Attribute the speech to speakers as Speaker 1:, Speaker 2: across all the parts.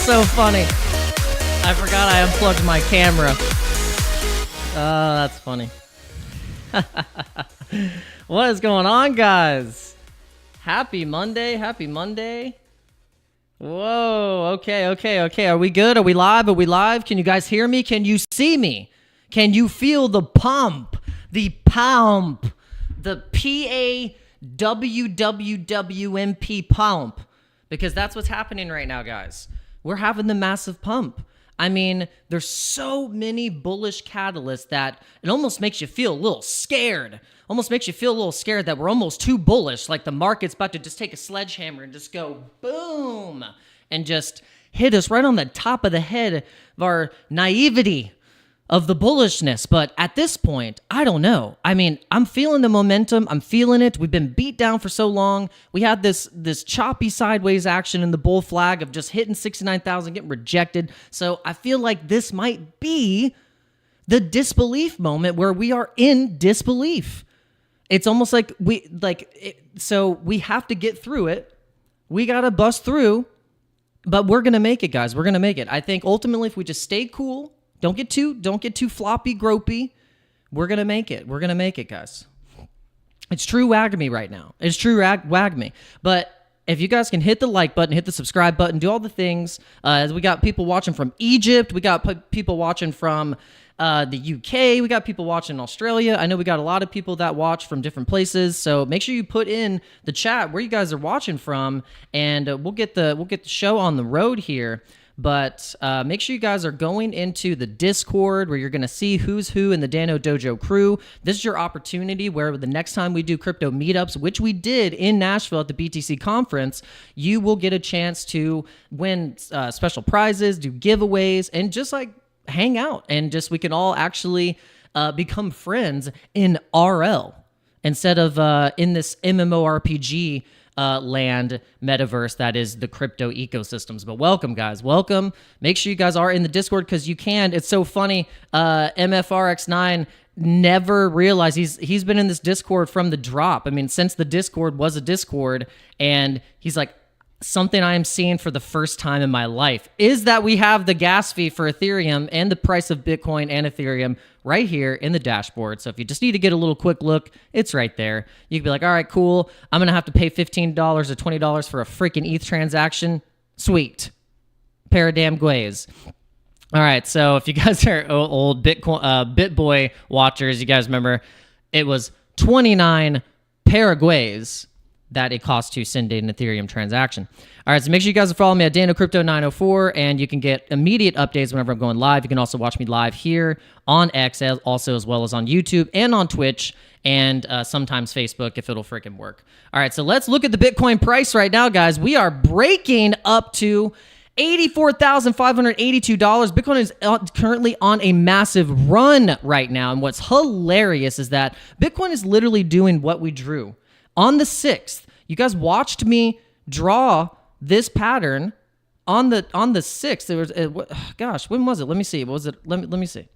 Speaker 1: so funny. I forgot I unplugged my camera. Oh, that's funny. What is going on, guys? Happy Monday. Happy Monday. Whoa. Okay. Are we good? Are we live? Can you guys hear me? Can you see me? Can you feel the pump? The pump. The PAWWWMP pump. Because that's what's happening right now, guys. We're having the massive pump. I mean, there's so many bullish catalysts that it almost makes you feel a little scared. Almost makes you feel a little scared that we're almost too bullish, like the market's about to just take a sledgehammer and just go boom and just hit us right on the top of the head of our naivety of the bullishness. But at this point, I don't know. I mean, I'm feeling the momentum. I'm feeling it. We've been beat down for so long. We had this choppy sideways action in the bull flag of just hitting 69,000, getting rejected. So I feel like this might be the disbelief moment where we are in disbelief. It's almost like so we have to get through it. We got to bust through, but we're going to make it, guys. We're going to make it. I think ultimately if we just stay cool, don't get too floppy, gropey. We're going to make it. We're going to make it, guys. It's true WAGME right now. It's true WAGME. But if you guys can hit the like button, hit the subscribe button, do all the things. We got people watching from Egypt. We got people watching from the UK. We got people watching in Australia. I know we got a lot of people that watch from different places. So make sure you put in the chat where you guys are watching from, and we'll get the show on the road here. But make sure you guys are going into the Discord where you're going to see who's who in the Dano Dojo crew. This is your opportunity where the next time we do crypto meetups, which we did in Nashville at the BTC conference, you will get a chance to win special prizes, do giveaways, and just like hang out. And just we can all actually become friends in RL instead of in this MMORPG land metaverse that is the crypto ecosystems. But welcome, guys. Welcome. Make sure you guys are in the Discord because you can. It's so funny. MFRX9 never realized he's been in this Discord from the drop. I mean, since the Discord was a Discord, and he's like, something I am seeing for the first time in my life is that we have the gas fee for Ethereum and the price of Bitcoin and Ethereum right here in the dashboard. So if you just need to get a little quick look, it's right there. You can be like, all right, cool. I'm going to have to pay $15 or $20 for a freaking ETH transaction. Sweet. Pair of damn guays. All right. So if you guys are old Bitcoin, BitBoy watchers, you guys remember it was 29 Paraguays that it costs to send an Ethereum transaction. All right, so make sure you guys follow me at DanoCrypto904, and you can get immediate updates whenever I'm going live. You can also watch me live here on X, also as well as on YouTube and on Twitch, and sometimes Facebook if it'll freaking work. All right, so let's look at the Bitcoin price right now, guys. We are breaking up to $84,582. Bitcoin is currently on a massive run right now, and what's hilarious is that Bitcoin is literally doing what we drew. On the 6th, you guys watched me draw this pattern on the 6th. There was gosh, when was it? Let me see. What was it? Let me see.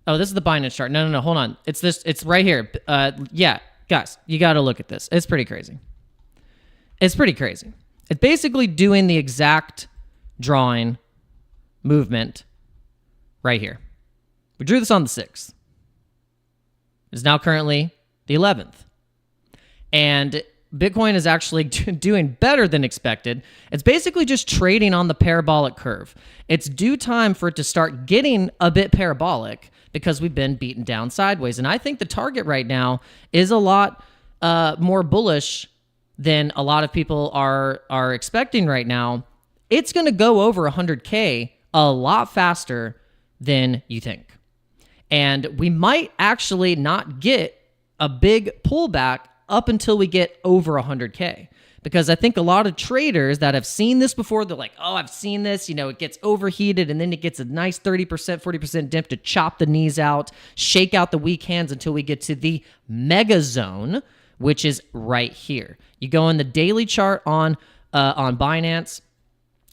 Speaker 1: Oh, this is the Binance chart. No, hold on. It's this. It's right here. Yeah, guys, you got to look at this. It's pretty crazy. It's basically doing the exact drawing movement right here. We drew this on the 6th. Is now currently the 11th. And Bitcoin is actually doing better than expected. It's basically just trading on the parabolic curve. It's due time for it to start getting a bit parabolic because we've been beaten down sideways. And I think the target right now is a lot more bullish than a lot of people are expecting right now. It's going to go over 100K a lot faster than you think. And we might actually not get a big pullback up until we get over 100K. Because I think a lot of traders that have seen this before, they're like, oh, I've seen this. You know, it gets overheated and then it gets a nice 30%, 40% dip to chop the knees out, shake out the weak hands until we get to the mega zone, which is right here. You go in the daily chart on Binance,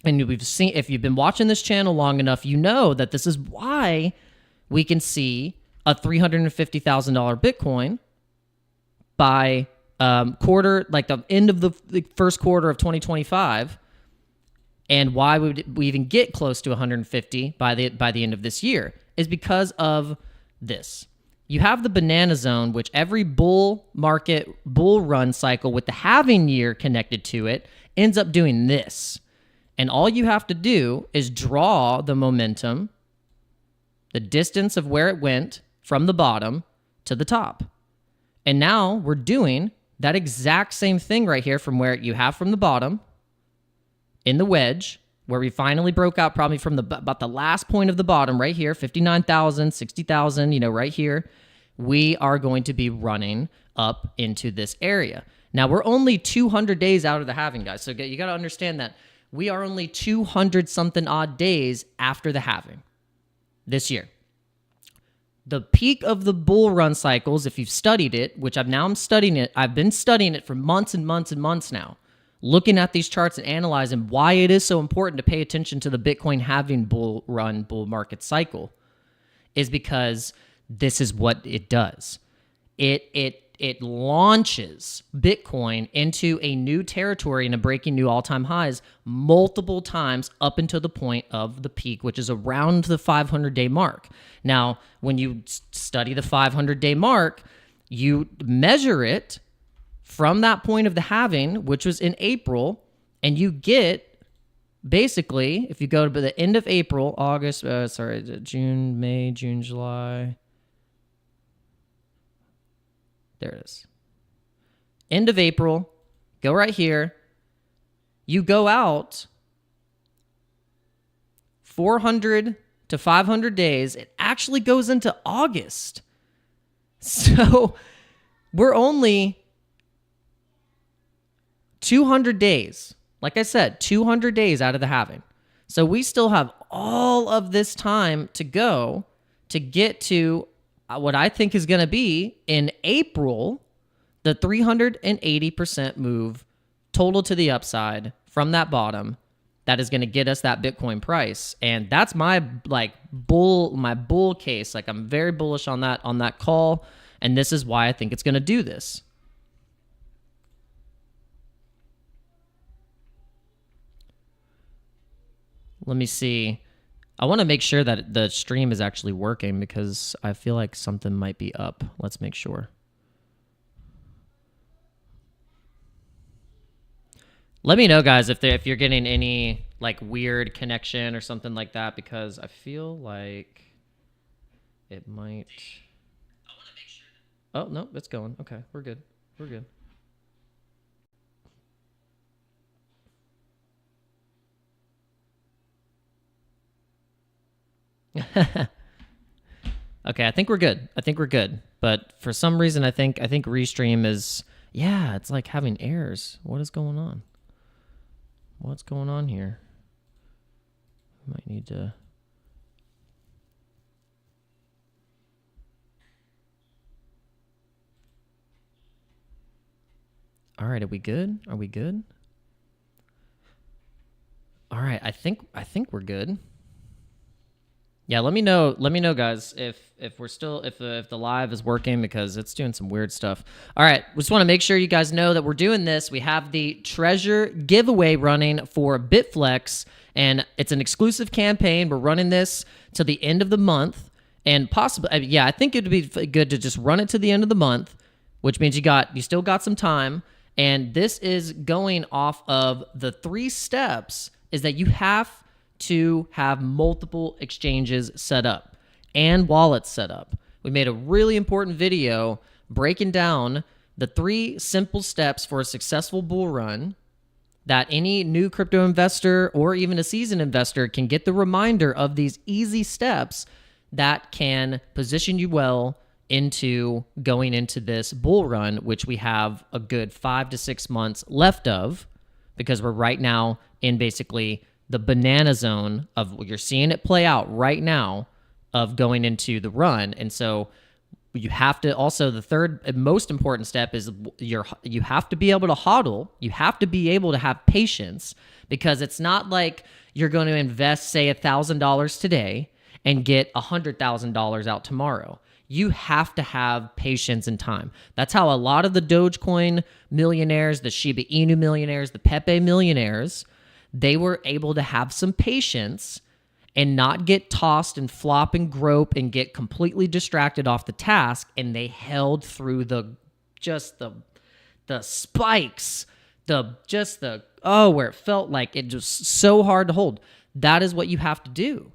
Speaker 1: and we've seen, if you've been watching this channel long enough, you know that this is why we can see a $350,000 Bitcoin by quarter, like the end of the first quarter of 2025, and why would we even get close to 150 by the end of this year is because of this. You have the banana zone, which every bull run cycle with the halving year connected to it ends up doing this. And all you have to do is draw the momentum, the distance of where it went from the bottom to the top. And now we're doing that exact same thing right here from where you have from the bottom in the wedge, where we finally broke out probably from about the last point of the bottom right here, 59,000, 60,000, right here. We are going to be running up into this area. Now, we're only 200 days out of the halving, guys. So you got to understand that we are only 200 something odd days after the halving this year. The peak of the bull run cycles, if you've studied it, which I'm studying it. I've been studying it for months and months and months now, looking at these charts and analyzing why it is so important to pay attention to the Bitcoin halving bull market cycle, is because this is what it does. It launches Bitcoin into a new territory and breaking new all-time highs multiple times up until the point of the peak, which is around the 500-day mark. Now, when you study the 500-day mark, you measure it from that point of the halving, which was in April, and you get basically, if you go to the end of April, June, May, June, July. There it is. End of April, go right here. You go out 400 to 500 days. It actually goes into August. So we're only 200 days. Like I said, 200 days out of the halving. So we still have all of this time to go to get to what I think is going to be in April, the 380% move total to the upside from that bottom. That is going to get us that Bitcoin price. And that's my bull case. Like, I'm very bullish on that call. And this is why I think it's going to do this. Let me see. I want to make sure that the stream is actually working because I feel like something might be up. Let's make sure. Let me know, guys, if you're getting any like weird connection or something like that, because I feel like it might. I want to make sure. Oh, no, it's going. Okay, we're good. We're good. Okay, I think we're good. But for some reason, I think Restream is, yeah, it's like having errors. What is going on? What's going on here? We might need to. All right, are we good? Are we good? All right, I think we're good. Yeah, let me know, guys, if we're still if the live is working, because it's doing some weird stuff. All right, we just want to make sure you guys know that we're doing this. We have the treasure giveaway running for BITFLEX, and it's an exclusive campaign. We're running this till the end of the month, and possibly, yeah, I think it'd be good to just run it to the end of the month, which means you still got some time. And this is going off of the 3 steps is that you have to have multiple exchanges set up and wallets set up. We made a really important video breaking down the 3 simple steps for a successful bull run that any new crypto investor or even a seasoned investor can get the reminder of these easy steps that can position you well into going into this bull run, which we have a good 5 to 6 months left of, because we're right now in basically the banana zone of what you're seeing it play out right now of going into the run. And so you have to also, the third and most important step is you have to be able to hodl. You have to be able to have patience, because it's not like you're going to invest, say, $1,000 today and get $100,000 out tomorrow. you have to have patience and time. That's how a lot of the Dogecoin millionaires, the Shiba Inu millionaires, the Pepe millionaires, they were able to have some patience and not get tossed and flop and grope and get completely distracted off the task. And they held through the spikes, where it felt like it was so hard to hold. That is what you have to do.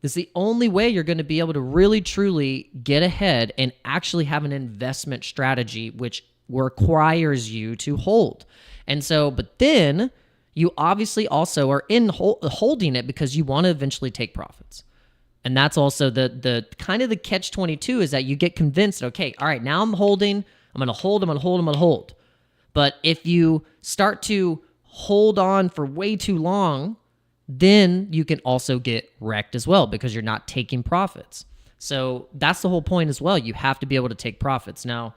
Speaker 1: It's the only way you're going to be able to really, truly get ahead and actually have an investment strategy, which requires you to hold. And so, but then you obviously also are in holding it because you want to eventually take profits. And that's also the kind of the catch-22 is that you get convinced, okay, all right, now I'm holding, I'm going to hold. But if you start to hold on for way too long, then you can also get wrecked as well because you're not taking profits. So that's the whole point as well. You have to be able to take profits. Now,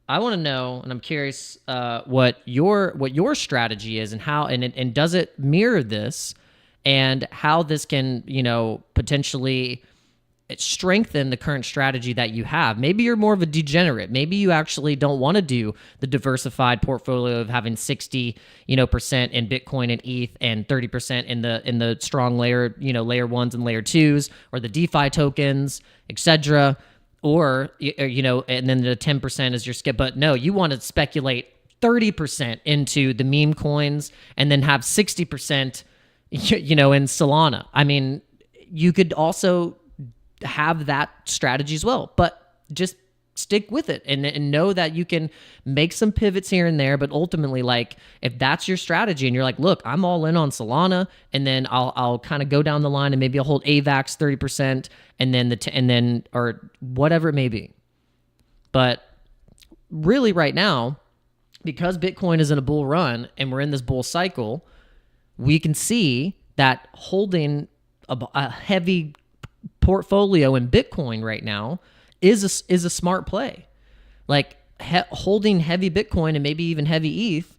Speaker 1: I want to know, and I'm curious what your strategy is and how, and does it mirror this, and how this can, potentially strengthen the current strategy that you have. Maybe you're more of a degenerate. Maybe you actually don't want to do the diversified portfolio of having 60%, in Bitcoin and ETH and 30% in the strong layer, layer ones and layer twos, or the DeFi tokens, etc. Or, and then the 10% is your skip. But no, you want to speculate 30% into the meme coins and then have 60%, in Solana. I mean, you could also have that strategy as well, but just stick with it and know that you can make some pivots here and there. But ultimately, like, if that's your strategy and you're like, look, I'm all in on Solana, and then I'll kind of go down the line and maybe I'll hold AVAX 30% and then or whatever it may be. But really right now, because Bitcoin is in a bull run and we're in this bull cycle, we can see that holding a heavy portfolio in Bitcoin right now is a smart play. Like holding heavy Bitcoin and maybe even heavy ETH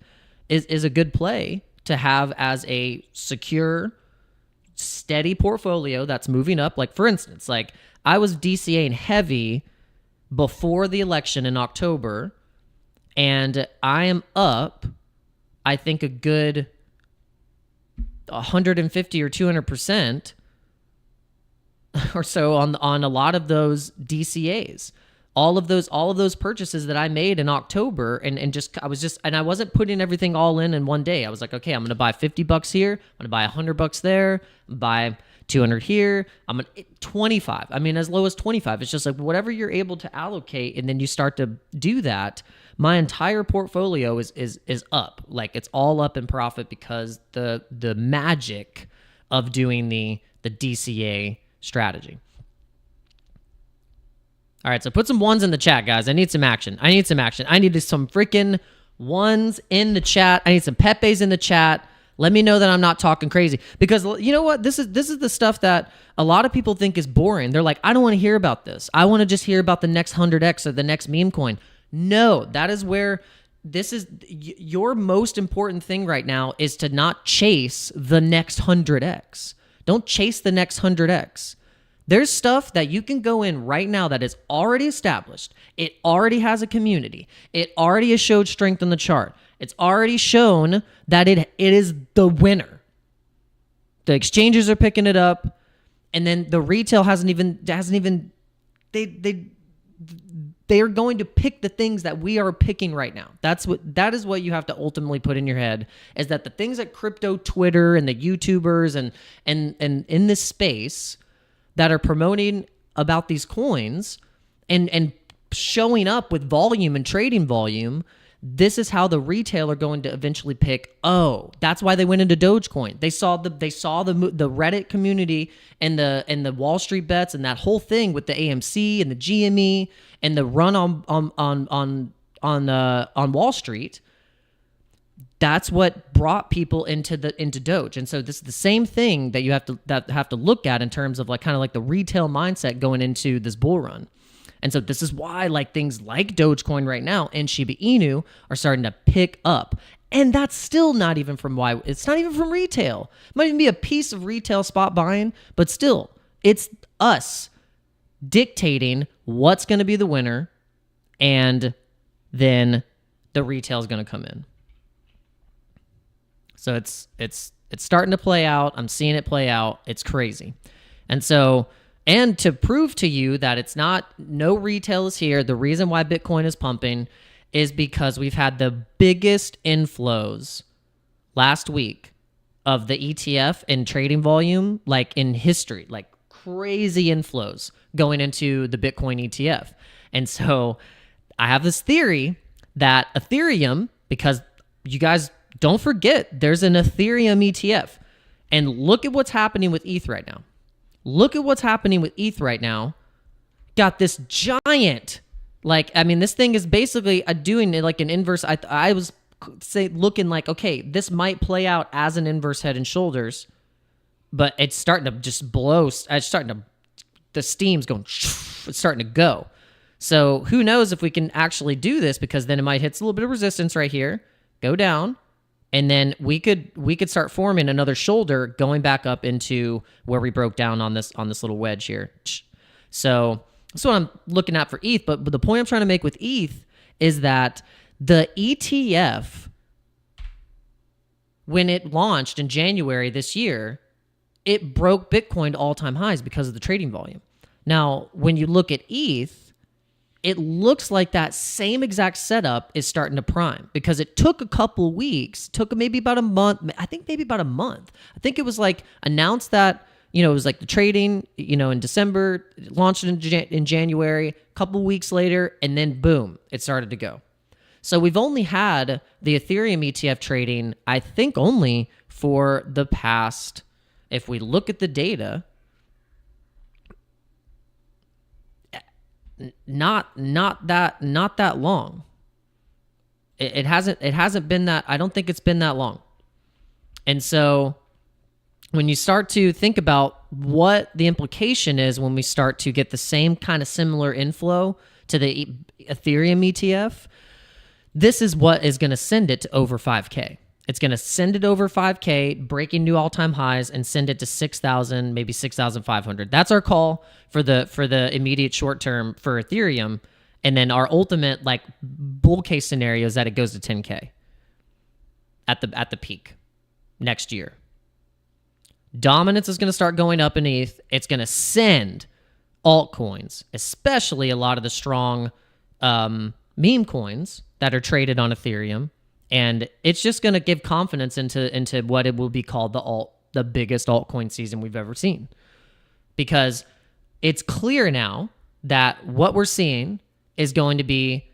Speaker 1: is a good play to have as a secure, steady portfolio that's moving up. Like, for instance, like I was DCAing heavy before the election in October, and I am up, I think, a good 150 or 200% or so on a lot of those DCAs. All of those purchases that I made in October, and I wasn't putting everything all in one day. I was like, okay, I'm going to buy $50 here, I'm going to buy $100 there, buy 200 here, I'm going to 25. I mean, as low as 25. It's just like whatever you're able to allocate, and then you start to do that. My entire portfolio is up. Like, it's all up in profit because the magic of doing the DCA strategy. All right, so put some ones in the chat, guys. I need some action. I need some freaking ones in the chat. I need some Pepes in the chat. Let me know that I'm not talking crazy, because you know what? This is the stuff that a lot of people think is boring. They're like, I don't want to hear about this. I want to just hear about the next 100x or the next meme coin. No, that is where this is your most important thing right now, is to not chase the next 100x. Don't chase the next 100x. There's stuff that you can go in right now that is already established. It already has a community. It already has showed strength on the chart. It's already shown that it is the winner. The exchanges are picking it up, and then the retail hasn't even they are going to pick the things that we are picking right now. That is what you have to ultimately put in your head, is that the things that crypto Twitter and the YouTubers and in this space that are promoting about these coins and showing up with volume and trading volume, this is how the retail are going to eventually pick. Oh, that's why they went into Dogecoin. They saw the Reddit community and the Wall Street bets and that whole thing with the AMC and the GME and the run on Wall Street. That's what brought people into Doge. And so this is the same thing that you have to look at in terms of like kind of like the retail mindset going into this bull run. And so this is why like things like Dogecoin right now and Shiba Inu are starting to pick up. And that's still not even from it's not even from retail. It might even be a piece of retail spot buying, but still, it's us dictating what's going to be the winner, and then the retail is going to come in. So it's starting to play out. I'm seeing it play out. It's crazy. And so, and to prove to you that it's not, no retail is here, the reason why Bitcoin is pumping is because we've had the biggest inflows last week of the ETF and trading volume, like in history, like crazy inflows going into the Bitcoin ETF. And so I have this theory that Ethereum, because you guys don't forget, there's an Ethereum ETF. And look at what's happening with ETH right now. Look at what's happening with ETH right now. Got this giant, like, I mean, this thing is basically doing it like an inverse. I was looking like, okay, this might play out as an inverse head and shoulders, but it's starting to just blow. It's starting to, the steam's going, it's starting to go. So who knows if we can actually do this, because then it might hit a little bit of resistance right here, go down, and then we could start forming another shoulder going back up into where we broke down on this little wedge here. So that's what I'm looking at for ETH. But the point I'm trying to make with ETH is that the ETF, when it launched in January this year, it broke Bitcoin to all-time highs because of the trading volume. Now, when you look at ETH, it looks like that same exact setup is starting to prime, because it took a couple weeks, took maybe about a month. I think maybe about a month. I think it was like announced that, it was like the trading, in December, launched in January, a couple weeks later, and then boom, it started to go. So we've only had the Ethereum ETF trading, I think, only for the past, if we look at the data, not that long. It hasn't been that. I don't think it's been that long. And so when you start to think about what the implication is when we start to get the same kind of similar inflow to the Ethereum ETF, this is what is going to send it to over 5K. It's going to send it over 5K, breaking new all-time highs, and send it to 6,000, maybe 6,500. That's our call for the immediate short term for Ethereum. And then our ultimate like bull case scenario is that it goes to 10K at the peak next year. Dominance is going to start going up in ETH. It's going to send altcoins, especially a lot of the strong meme coins that are traded on Ethereum. And it's just going to give confidence into what it will be called the biggest altcoin season we've ever seen. Because it's clear now that what we're seeing is going to be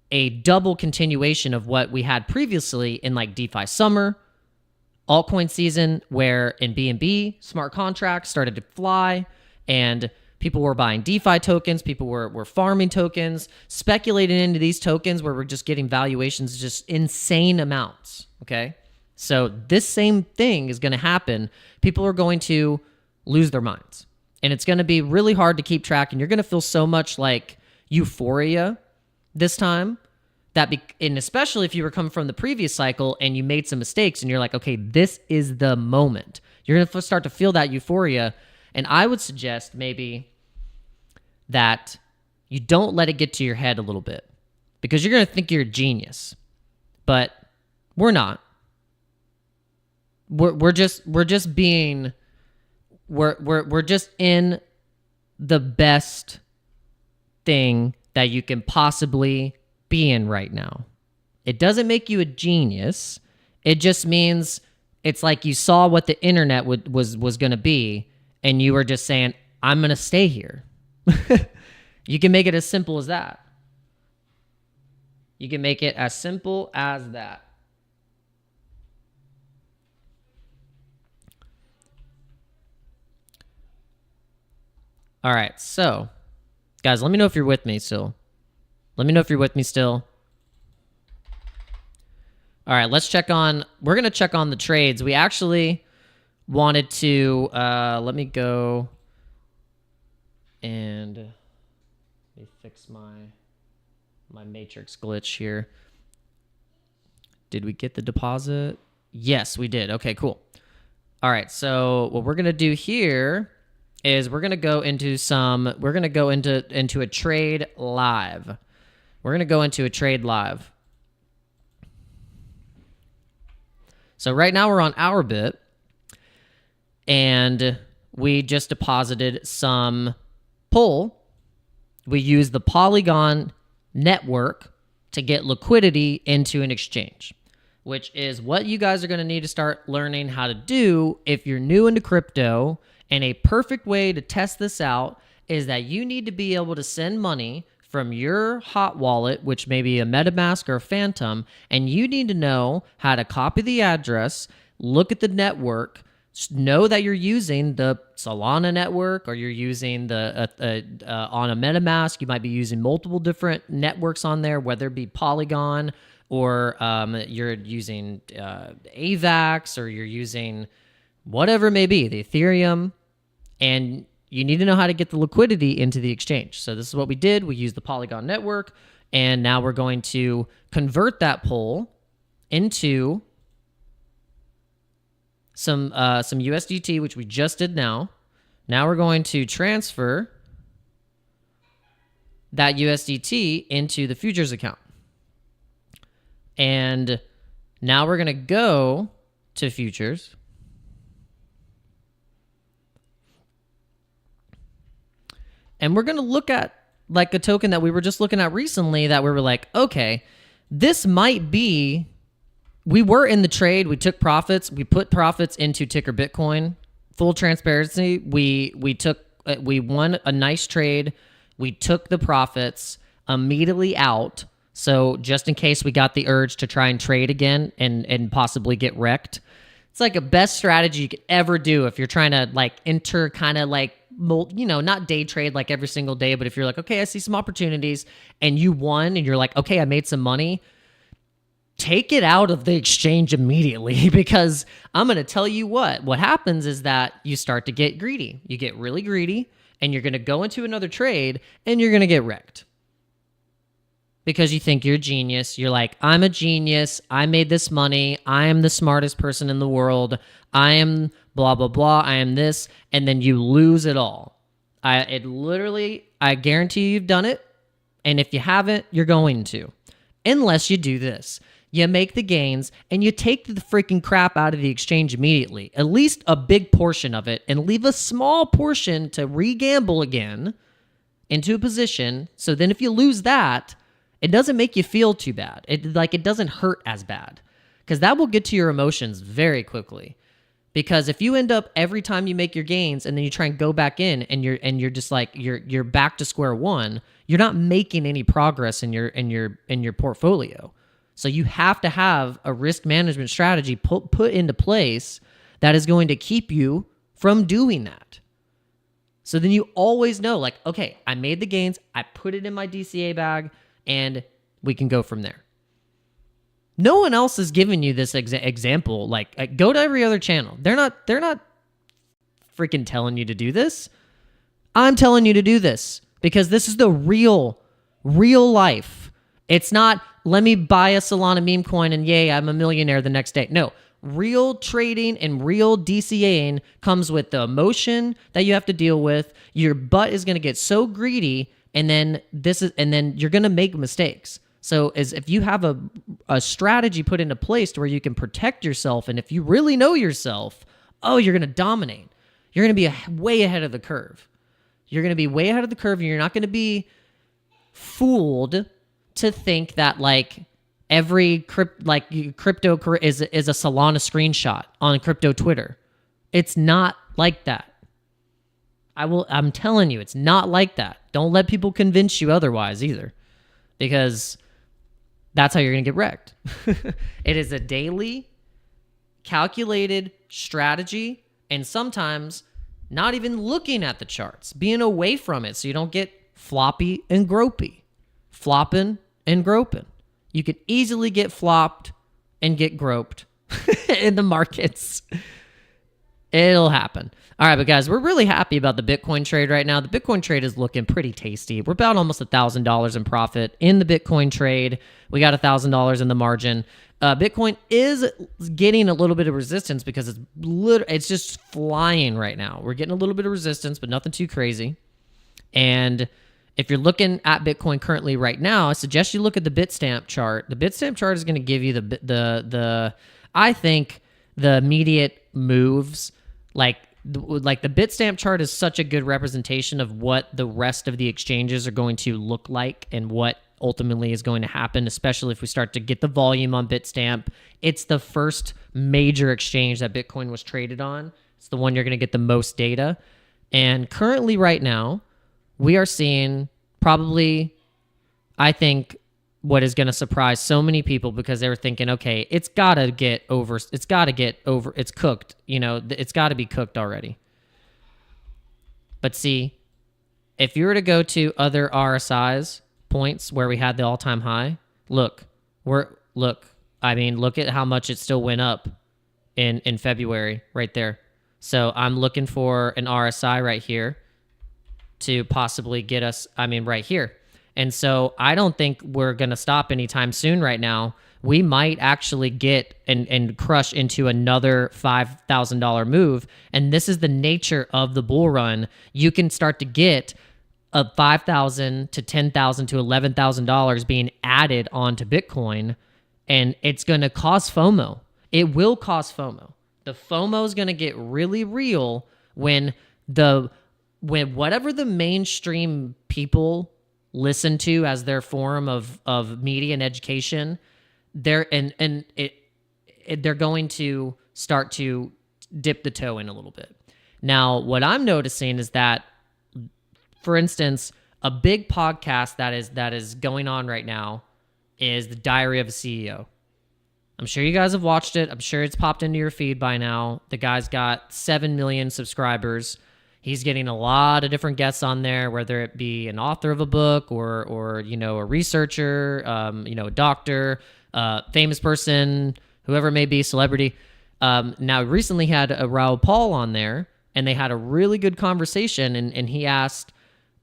Speaker 1: a double continuation of what we had previously in like DeFi summer, altcoin season, where in BNB, smart contracts started to fly, and people were buying DeFi tokens. People were farming tokens, speculating into these tokens where we're just getting valuations just insane amounts, okay? So this same thing is going to happen. People are going to lose their minds. And it's going to be really hard to keep track, and you're going to feel so much like euphoria this time, and especially if you were coming from the previous cycle and you made some mistakes and you're like, okay, this is the moment. You're going to start to feel that euphoria. And I would suggest maybe that you don't let it get to your head a little bit, because you're going to think you're a genius, but we're not. We're just in the best thing that you can possibly be in right now. It doesn't make you a genius. It just means it's like you saw what the internet was going to be, and you were just saying, I'm going to stay here. You can make it as simple as that. You can make it as simple as that. All right, so, guys, let me know if you're with me still. Let me know if you're with me still. All right, we're going to check on the trades. We actually wanted to, let me go and let me fix my matrix glitch here. Did we get the deposit? Yes, we did. Okay, cool. All right, so what we're going to do here is we're going to go into a trade live. We're going to go into a trade live. So right now we're on OURBIT, and we just deposited some pull. We use the Polygon network to get liquidity into an exchange, which is what you guys are going to need to start learning how to do if you're new into crypto. And a perfect way to test this out is that you need to be able to send money from your hot wallet, which may be a MetaMask or a Phantom, and you need to know how to copy the address, look at the network, know that you're using the Solana network, or you're using the on a MetaMask. You might be using multiple different networks on there, whether it be Polygon, or you're using AVAX, or you're using whatever it may be, the Ethereum, and you need to know how to get the liquidity into the exchange. So this is what we did. We used the Polygon network, and now we're going to convert that pool into some USDT, which we just did now. Now we're going to transfer that USDT into the futures account. And now we're going to go to futures. And we're going to look at like a token that we were just looking at recently that we were like, okay, this might be, we were in the trade, we took profits, we put profits into ticker Bitcoin. Full transparency, we won a nice trade. We took the profits immediately out. So just in case we got the urge to try and trade again and possibly get wrecked. It's like a best strategy you could ever do if you're trying to like enter kind of like, you know, not day trade like every single day, but if you're like, okay, I see some opportunities and you won and you're like, okay, I made some money, take it out of the exchange immediately, because I'm going to tell you what happens is that you start to get greedy. You get really greedy and you're going to go into another trade and you're going to get wrecked. Because you think you're a genius. You're like, I'm a genius. I made this money. I am the smartest person in the world. I am blah, blah, blah. I am this. And then you lose it all. I guarantee you've done it. And if you haven't, you're going to. Unless you do this. You make the gains and you take the freaking crap out of the exchange immediately. At least a big portion of it. And leave a small portion to re-gamble again into a position. So then if you lose that, it doesn't make you feel too bad. It doesn't hurt as bad, because that will get to your emotions very quickly. Because if you end up every time you make your gains and then you try and go back in and you're just like you're back to square one, you're not making any progress in your portfolio. So you have to have a risk management strategy put into place that is going to keep you from doing that. So then you always know, like, okay, I made the gains, I put it in my DCA bag, and we can go from there. No one else is giving you this example. Like, go to every other channel. They're not freaking telling you to do this. I'm telling you to do this because this is the real life. It's not, let me buy a Solana meme coin and yay, I'm a millionaire the next day. No, real trading and real DCAing comes with the emotion that you have to deal with. Your butt is going to get so greedy, and then you're going to make mistakes. So as if you have a strategy put into place to where you can protect yourself, and if you really know yourself, you're going to dominate. You're going to be way ahead of the curve. You're going to be way ahead of the curve, and you're not going to be fooled to think that like every crypto is a Solana screenshot on crypto Twitter. It's not like that. I'm telling you, it's not like that. Don't let people convince you otherwise either, because that's how you're going to get wrecked. It is a daily calculated strategy, and sometimes not even looking at the charts, being away from it so you don't get floppy and gropey. Flopping and groping. You could easily get flopped and get groped in the markets. It'll happen. All right, but guys, we're really happy about the Bitcoin trade right now. The Bitcoin trade is looking pretty tasty. We're about almost $1,000 in profit in the Bitcoin trade. We got $1,000 in the margin. Bitcoin is getting a little bit of resistance because it's just flying right now. We're getting a little bit of resistance, but nothing too crazy. And if you're looking at Bitcoin currently right now, I suggest you look at the Bitstamp chart. The Bitstamp chart is going to give you the I think the immediate moves. Like the Bitstamp chart is such a good representation of what the rest of the exchanges are going to look like and what ultimately is going to happen, especially if we start to get the volume on Bitstamp. It's the first major exchange that Bitcoin was traded on. It's the one you're going to get the most data. And currently right now, we are seeing probably, I think, what is going to surprise so many people because they were thinking, okay, it's got to get over, it's cooked, it's got to be cooked already. But see, if you were to go to other RSIs points where we had the all-time high, look at how much it still went up in February right there. So I'm looking for an RSI right here to possibly get us, right here. And so I don't think we're going to stop anytime soon right now. We might actually get and crush into another $5,000 move. And this is the nature of the bull run. You can start to get a $5,000 to $10,000 to $11,000 being added onto Bitcoin. And it's going to cause FOMO. It will cause FOMO. The FOMO is going to get really real when whatever the mainstream people listen to as their form of media and education, they're going to start to dip the toe in a little bit. Now, what I'm noticing is that, for instance, a big podcast that is going on right now is The Diary of a CEO. I'm sure you guys have watched it. I'm sure it's popped into your feed by now. The guy's got 7 million subscribers. He's getting a lot of different guests on there, whether it be an author of a book or a researcher, a doctor, famous person, whoever it may be, celebrity. Now, recently had a Raoul Paul on there, and they had a really good conversation, and he asked,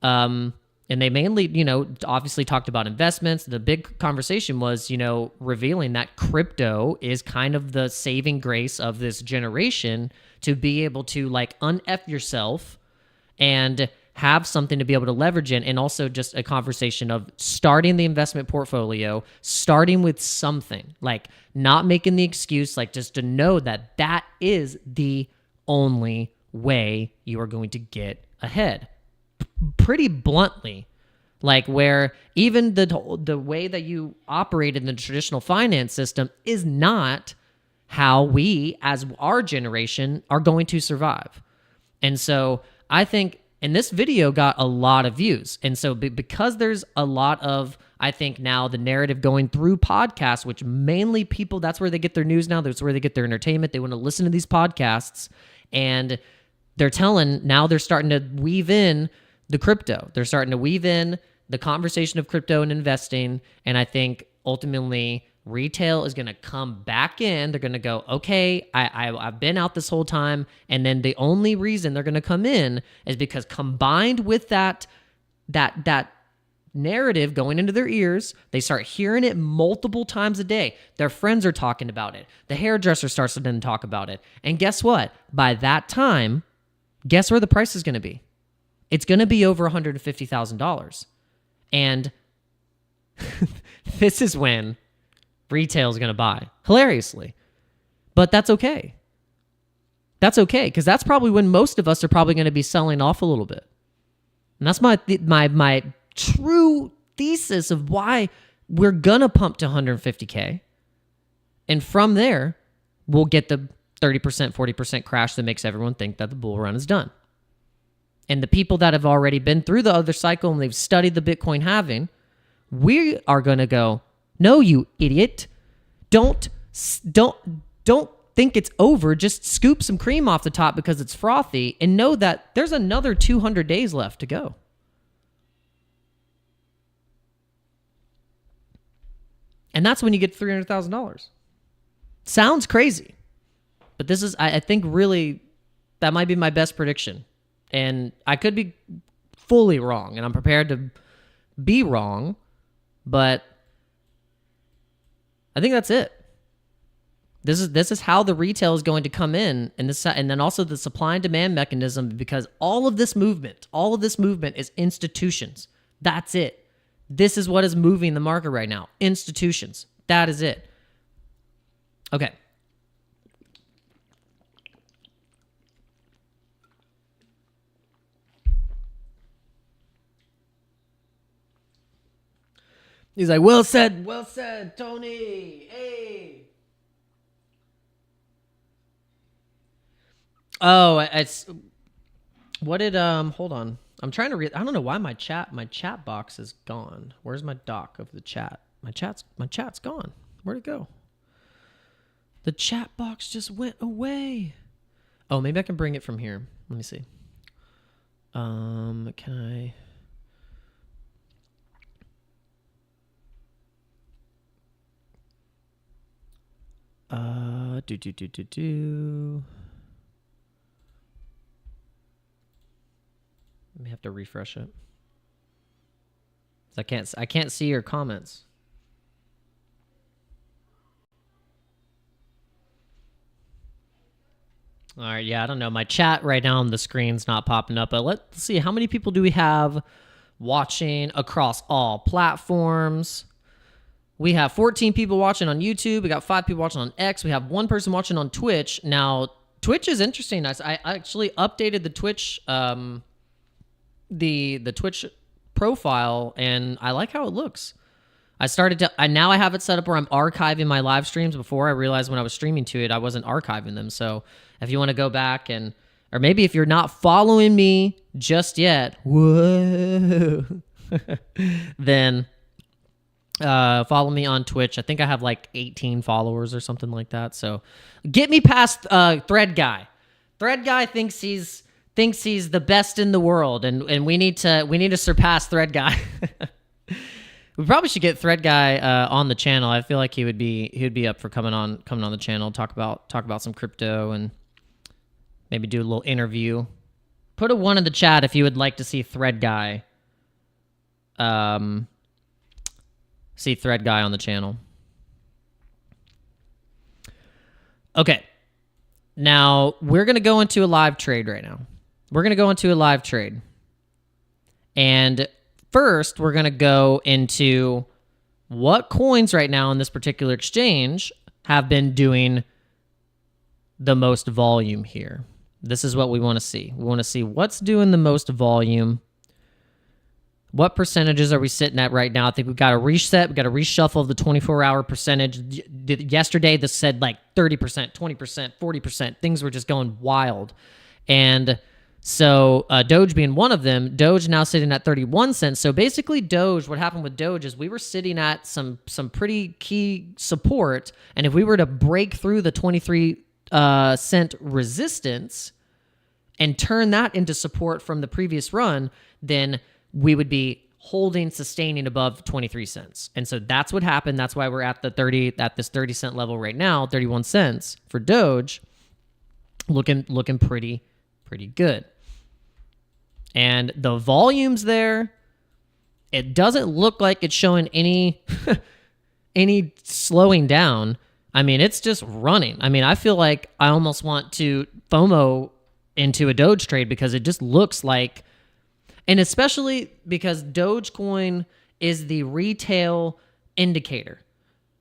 Speaker 1: and they mainly, obviously talked about investments. The big conversation was, revealing that crypto is kind of the saving grace of this generation to be able to un-F yourself and have something to be able to leverage in, and also just a conversation of starting the investment portfolio, starting with something, not making the excuse, just to know that that is the only way you are going to get ahead. Pretty bluntly, where even the way that you operate in the traditional finance system is not how we, as our generation, are going to survive. And so I think, and this video got a lot of views. And so because there's a lot of, I think now the narrative going through podcasts, which mainly people, that's where they get their news now. That's where they get their entertainment. They want to listen to these podcasts, and they're starting to weave in the crypto. They're starting to weave in the conversation of crypto and investing. And I think ultimately retail is going to come back in. They're going to go, okay, I've been out this whole time. And then the only reason they're going to come in is because combined with that narrative going into their ears, they start hearing it multiple times a day. Their friends are talking about it. The hairdresser starts to then talk about it. And guess what? By that time, guess where the price is going to be? It's going to be over $150,000. And this is when retail is going to buy, hilariously. But that's okay. That's okay, because that's probably when most of us are probably going to be selling off a little bit. And that's my true thesis of why we're going to pump to 150K. And from there, we'll get the 30%, 40% crash that makes everyone think that the bull run is done. And the people that have already been through the other cycle and they've studied the Bitcoin halving, we are going to go, no, you idiot. Don't think it's over. Just scoop some cream off the top because it's frothy, and know that there's another 200 days left to go. And that's when you get $300,000. Sounds crazy. But this is, I think, really That might be my best prediction. And I could be fully wrong, and I'm prepared to be wrong, but I think that's it. This is how the retail is going to come in, and then also the supply and demand mechanism, because all of this movement is institutions. That's it. This is what is moving the market right now. Institutions. That is it. Okay. He's like, well said, Tony. Hey. Oh, it's what did hold on. I'm trying to read. I don't know why my chat box is gone. Where's my doc of the chat? My chat's gone. Where'd it go? The chat box just went away. Oh, maybe I can bring it from here. Let me see. Can I? Let me have to refresh it. I can't see your comments. All right, yeah, I don't know. My chat right now on the screen's not popping up, but let's see. How many people do we have watching across all platforms? We have 14 people watching on YouTube. We got 5 people watching on X. We have 1 person watching on Twitch. Now, Twitch is interesting. I actually updated the Twitch the Twitch profile, and I like how it looks. Now I have it set up where I'm archiving my live streams. Before, I realized when I was streaming to it, I wasn't archiving them. So if you want to go back or maybe if you're not following me just yet, whoa, then follow me on Twitch. I think I have like 18 followers or something like that. So get me past Thread Guy. Thread Guy thinks he's the best in the world, and we need to surpass Thread Guy. We probably should get Thread Guy on the channel. I feel like he would be up for coming on the channel, talk about some crypto, and maybe do a little interview. Put a 1 in the chat if you would like to see Thread Guy. See Thread Guy on the channel. Okay. Now, we're going to go into a live trade right now. And first, we're going to go into what coins right now in this particular exchange have been doing the most volume here. This is what we want to see. We want to see what's doing the most volume. What percentages are we sitting at right now? I think we've got to reset. We've got to reshuffle of the 24-hour percentage. Yesterday, this said like 30%, 20%, 40%. Things were just going wild. And so Doge being one of them, Doge now sitting at 31 cents. So basically Doge, what happened with Doge is we were sitting at some pretty key support. And if we were to break through the 23 cent resistance and turn that into support from the previous run, then we would be sustaining above 23 cents. And so that's what happened. That's why we're at this 30 cent level right now, 31 cents for Doge, looking pretty good. And the volumes there, it doesn't look like it's showing any slowing down. I mean, it's just running. I mean, I feel like I almost want to FOMO into a Doge trade because it just looks like, and especially because Dogecoin is the retail indicator.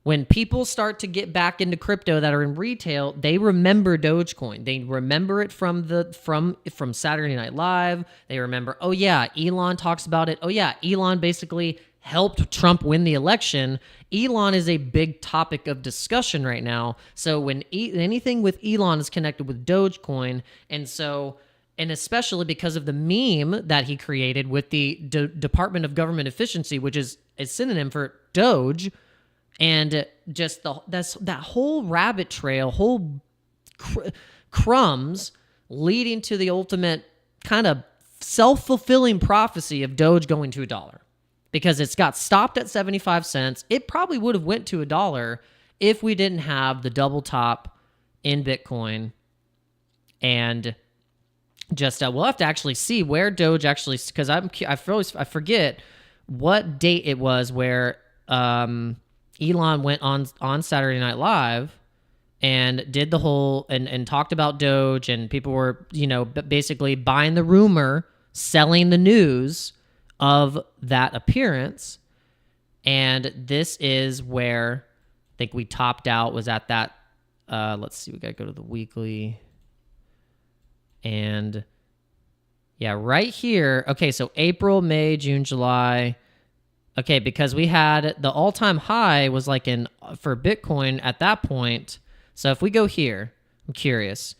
Speaker 1: When people start to get back into crypto that are in retail, they remember Dogecoin. They remember it from Saturday Night Live. They remember, oh yeah, Elon talks about it. Oh yeah, Elon basically helped Trump win the election. Elon is a big topic of discussion right now. So when anything with Elon is connected with Dogecoin, and especially because of the meme that he created with the Department of Government Efficiency, which is a synonym for Doge, and just that whole rabbit trail, whole crumbs leading to the ultimate kind of self-fulfilling prophecy of Doge going to $1. Because it's got stopped at 75 cents. It probably would have went to $1 if we didn't have the double top in Bitcoin and just we'll have to actually see where Doge actually, because I forget what date it was where Elon went on Saturday Night Live and did the whole and talked about Doge, and people were, you know, basically buying the rumor, selling the news of that appearance. And this is where I think we topped out, was at that, let's see, we got to go to the weekly. And yeah, right here. Okay, so April, May, June, July. Okay, because we had the all-time high was like for Bitcoin at that point. So if we go here, I'm curious.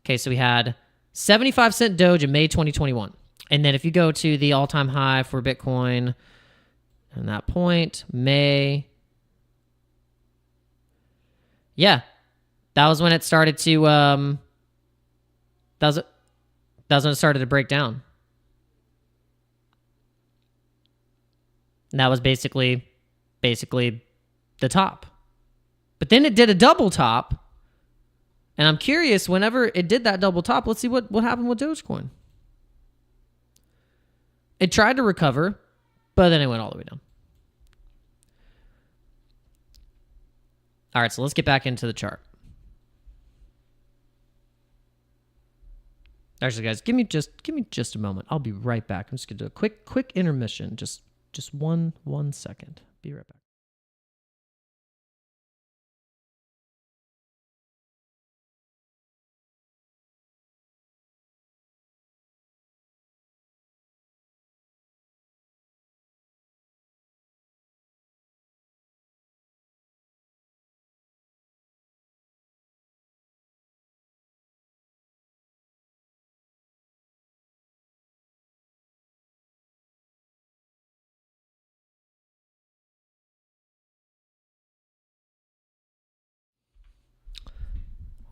Speaker 1: Okay, so we had 75-cent Doge in May 2021. And then if you go to the all-time high for Bitcoin at that point, May. Yeah, that was when it started to, that was when it started to break down. And that was basically the top. But then it did a double top. And I'm curious, whenever it did that double top, let's see what happened with Dogecoin. It tried to recover, but then it went all the way down. All right, so let's get back into the chart. Actually, guys, give me just a moment. I'll be right back. I'm just gonna do a quick intermission. Just one second. Be right back.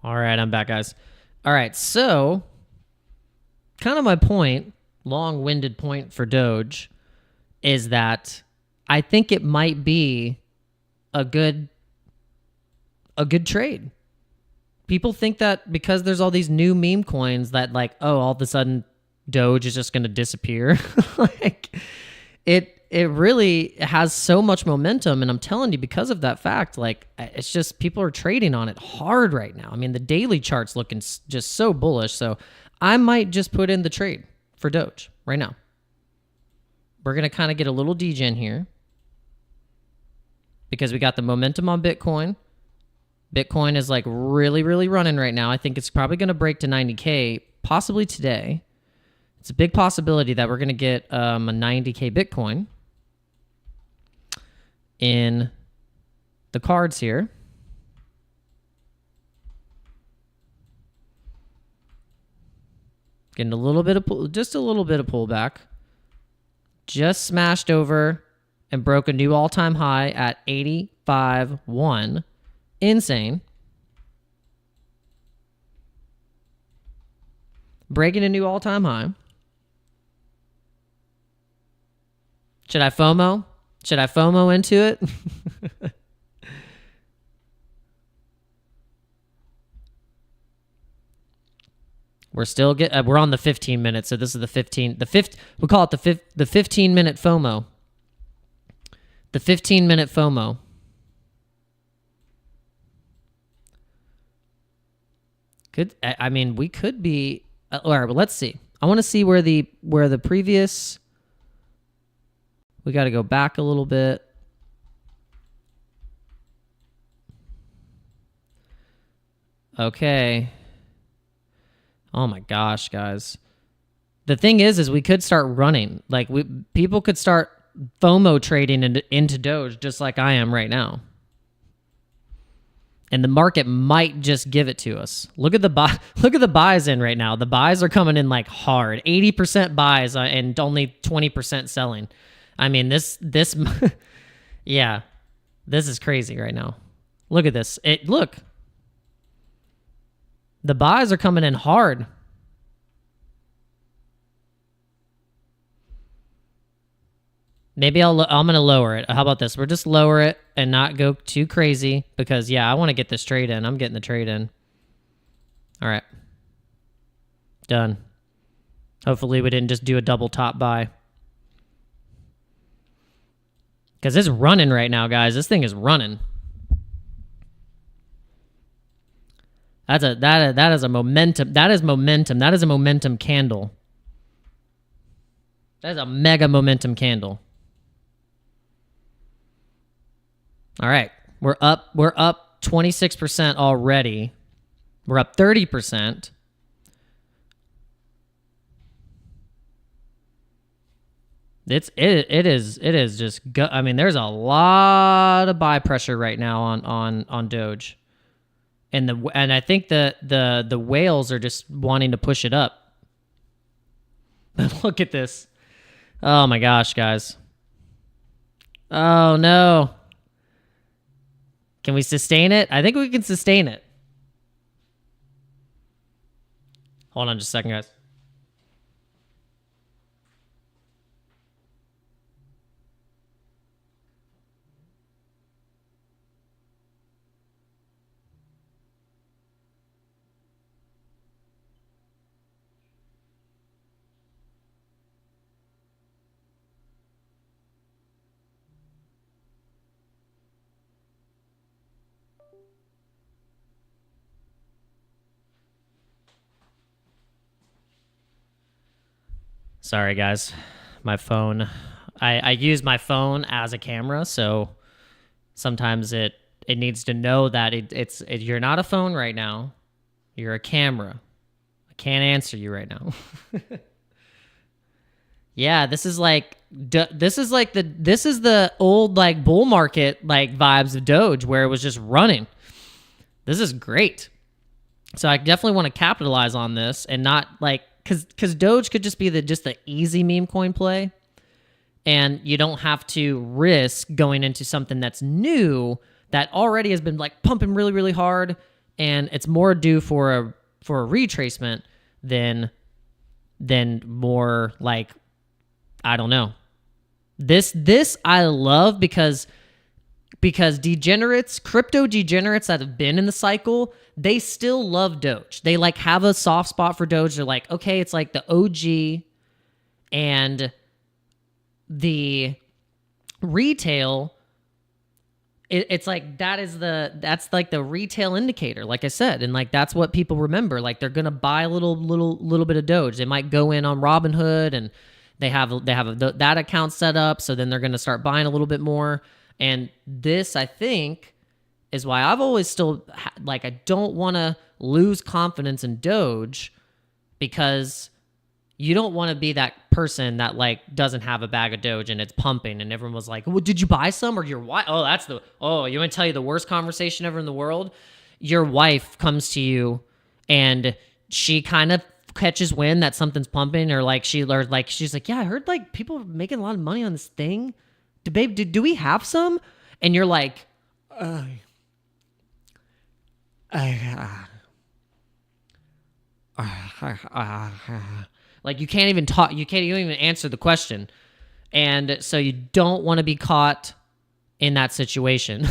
Speaker 1: All right, I'm back, guys. All right, so kind of my point, long-winded point for Doge, is that I think it might be a good trade. People think that because there's all these new meme coins that, like, oh, all of a sudden Doge is just going to disappear. Like, it really has so much momentum, and I'm telling you, because of that fact, like, it's just people are trading on it hard right now. I mean, the daily chart's looking just so bullish, so I might just put in the trade for Doge right now. We're going to kind of get a little degen here because we got the momentum on Bitcoin. Bitcoin is like really, really running right now. I think it's probably going to break to 90K possibly today. It's a big possibility that we're going to get a 90K Bitcoin in the cards here. Getting a little bit of just a little bit of pullback. Just smashed over and broke a new all-time high at 85.1. Insane. Breaking a new all-time high. Should I FOMO? Should I FOMO into it? We're on the 15 minutes, so this is we call it the 15-minute FOMO. The 15-minute FOMO. I mean, we could be. All right, but let's see. I want to see where the previous. We got to go back a little bit. Okay. Oh my gosh, guys. The thing is we could start running. Like, people could start FOMO trading into Doge just like I am right now. And the market might just give it to us. Look at the buys in right now. The buys are coming in like hard. 80% buys and only 20% selling. I mean, this yeah. This is crazy right now. Look at this. Look. The buys are coming in hard. Maybe I'm going to lower it. How about this? We'll just lower it and not go too crazy because, yeah, I want to get this trade in. I'm getting the trade in. All right. Done. Hopefully we didn't just do a double top buy. Because it's running right now, guys. This thing is running. That is a momentum. That is momentum. That is a momentum candle. That is a mega momentum candle. All right. We're up 26% already. We're up 30%. It is just I mean, there's a lot of buy pressure right now on Doge. And I think the whales are just wanting to push it up. Look at this. Oh my gosh, guys. Oh no. Can we sustain it? I think we can sustain it. Hold on just a second, guys. Sorry, guys. My phone. I use my phone as a camera, so sometimes it needs to know that you're not a phone right now. You're a camera. I can't answer you right now. Yeah, this is the old like bull market like vibes of Doge where it was just running. This is great. So I definitely want to capitalize on this and not like because Doge could just be the easy meme coin play, and you don't have to risk going into something that's new that already has been like pumping really really hard, and it's more due for a retracement than more like, I don't know. This I love because degenerates, crypto degenerates that have been in the cycle, they still love Doge. They like have a soft spot for Doge. They're like, okay, it's like the OG, and the retail, it's like that's like the retail indicator, like I said, and like that's what people remember. Like they're gonna buy a little bit of Doge. They might go in on Robinhood and they have that account set up, so then they're gonna start buying a little bit more. And this, I think, is why I've always still, like, I don't want to lose confidence in Doge, because you don't want to be that person that, like, doesn't have a bag of Doge and it's pumping and everyone was like, well, did you buy some? Or your wife? Oh, you want to tell you the worst conversation ever in the world? Your wife comes to you and she kind of catches wind that something's pumping, or like she's like, yeah, I heard like people are making a lot of money on this thing. Babe, do we have some? And you're like, like you can't even talk. You don't even answer the question. And so you don't want to be caught in that situation.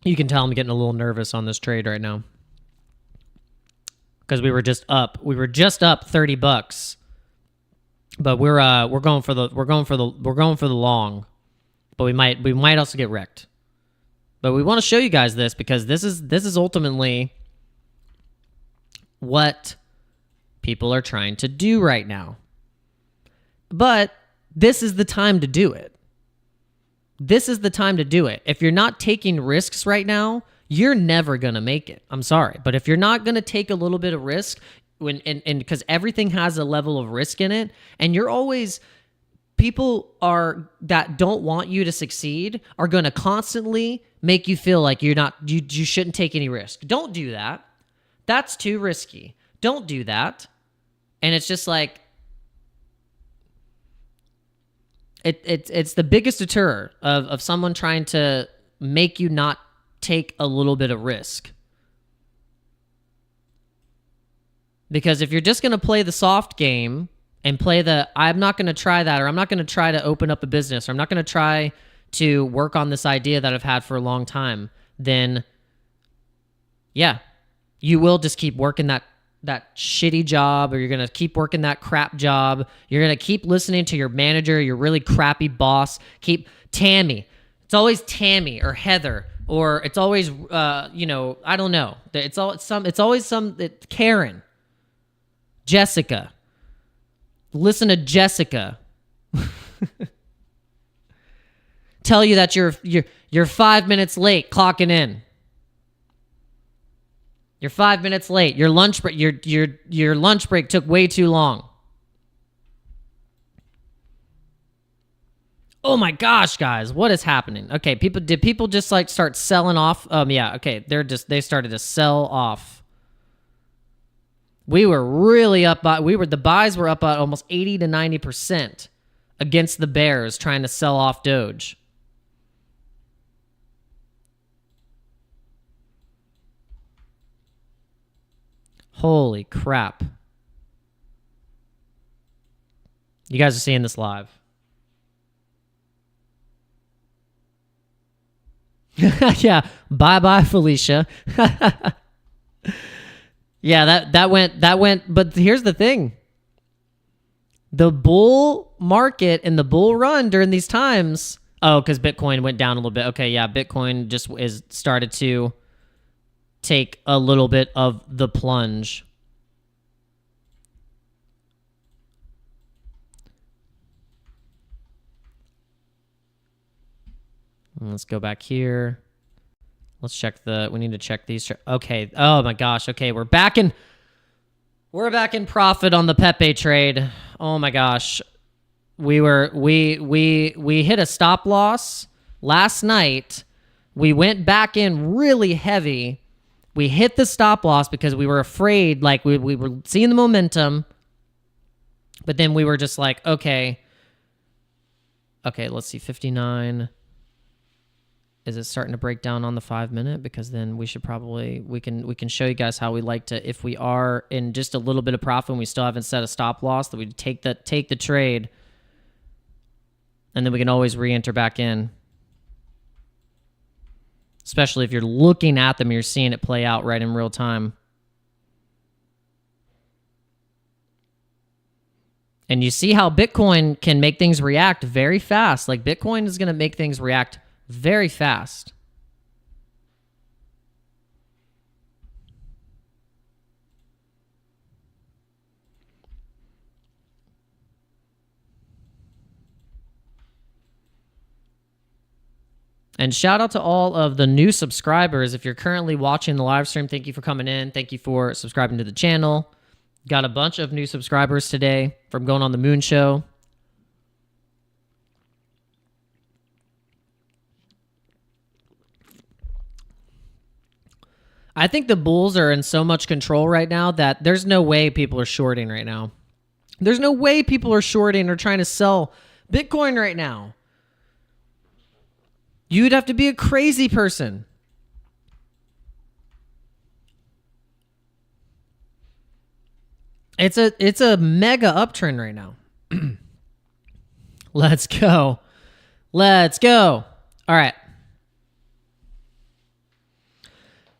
Speaker 1: You can tell I'm getting a little nervous on this trade right now, because we were just up $30. But we're going for the long, but we might also get wrecked. But we want to show you guys this because this is ultimately what people are trying to do right now. But this is the time to do it. This is the time to do it. If you're not taking risks right now, you're never going to make it. I'm sorry, but if you're not going to take a little bit of risk, and because everything has a level of risk in it, and people that don't want you to succeed are going to constantly make you feel like you shouldn't take any risk. Don't do that. That's too risky. Don't do that. And it's just like, it's the biggest deterror of someone trying to make you not take a little bit of risk. Because if you're just going to play the soft game and play I'm not going to try that, or I'm not going to try to open up a business, or I'm not going to try to work on this idea that I've had for a long time, then yeah, You will just keep working that shitty job, or you're going to keep working that crap job. You're going to keep listening to your manager, your really crappy boss. Keep Tammy. It's always Tammy or Heather, or it's always, you know, I don't know. It's always Karen, Jessica. Listen to Jessica. Tell you that you're 5 minutes late clocking in. You're 5 minutes late. Your lunch break your lunch break took way too long. Oh my gosh, guys, what is happening? Okay, did people just like start selling off? Yeah, okay, they started to sell off. We were really up by the buys were up by almost 80 to 90% against the bears trying to sell off Doge. Holy crap. You guys are seeing this live. Yeah, bye-bye, Felicia. Yeah, that went, but here's the thing. The bull market and the bull run during these times, because Bitcoin went down a little bit. Okay, yeah, Bitcoin just started to take a little bit of the plunge. Let's go back here. Let's check we need to check these. Okay. Oh my gosh. Okay. We're back in profit on the Pepe trade. Oh my gosh. We hit a stop loss last night. We went back in really heavy. We hit the stop loss because we were afraid, like we were seeing the momentum, but then we were just like, okay, let's see, 59. Is it starting to break down on the 5 minute? Because then we should probably, we can show you guys how we like to, if we are in just a little bit of profit and we still haven't set a stop loss, that we take the trade, and then we can always re-enter back in. Especially if you're looking at them, you're seeing it play out right in real time. And you see how Bitcoin can make things react very fast. Like Bitcoin is going to make things react very fast. And shout out to all of the new subscribers. If you're currently watching the live stream, thank you for coming in. Thank you for subscribing to the channel. Got a bunch of new subscribers today from going on the Moon Show. I think the bulls are in so much control right now that there's no way people are shorting right now. There's no way people are shorting or trying to sell Bitcoin right now. You'd have to be a crazy person. It's a mega uptrend right now. Let's go. Let's go. All right.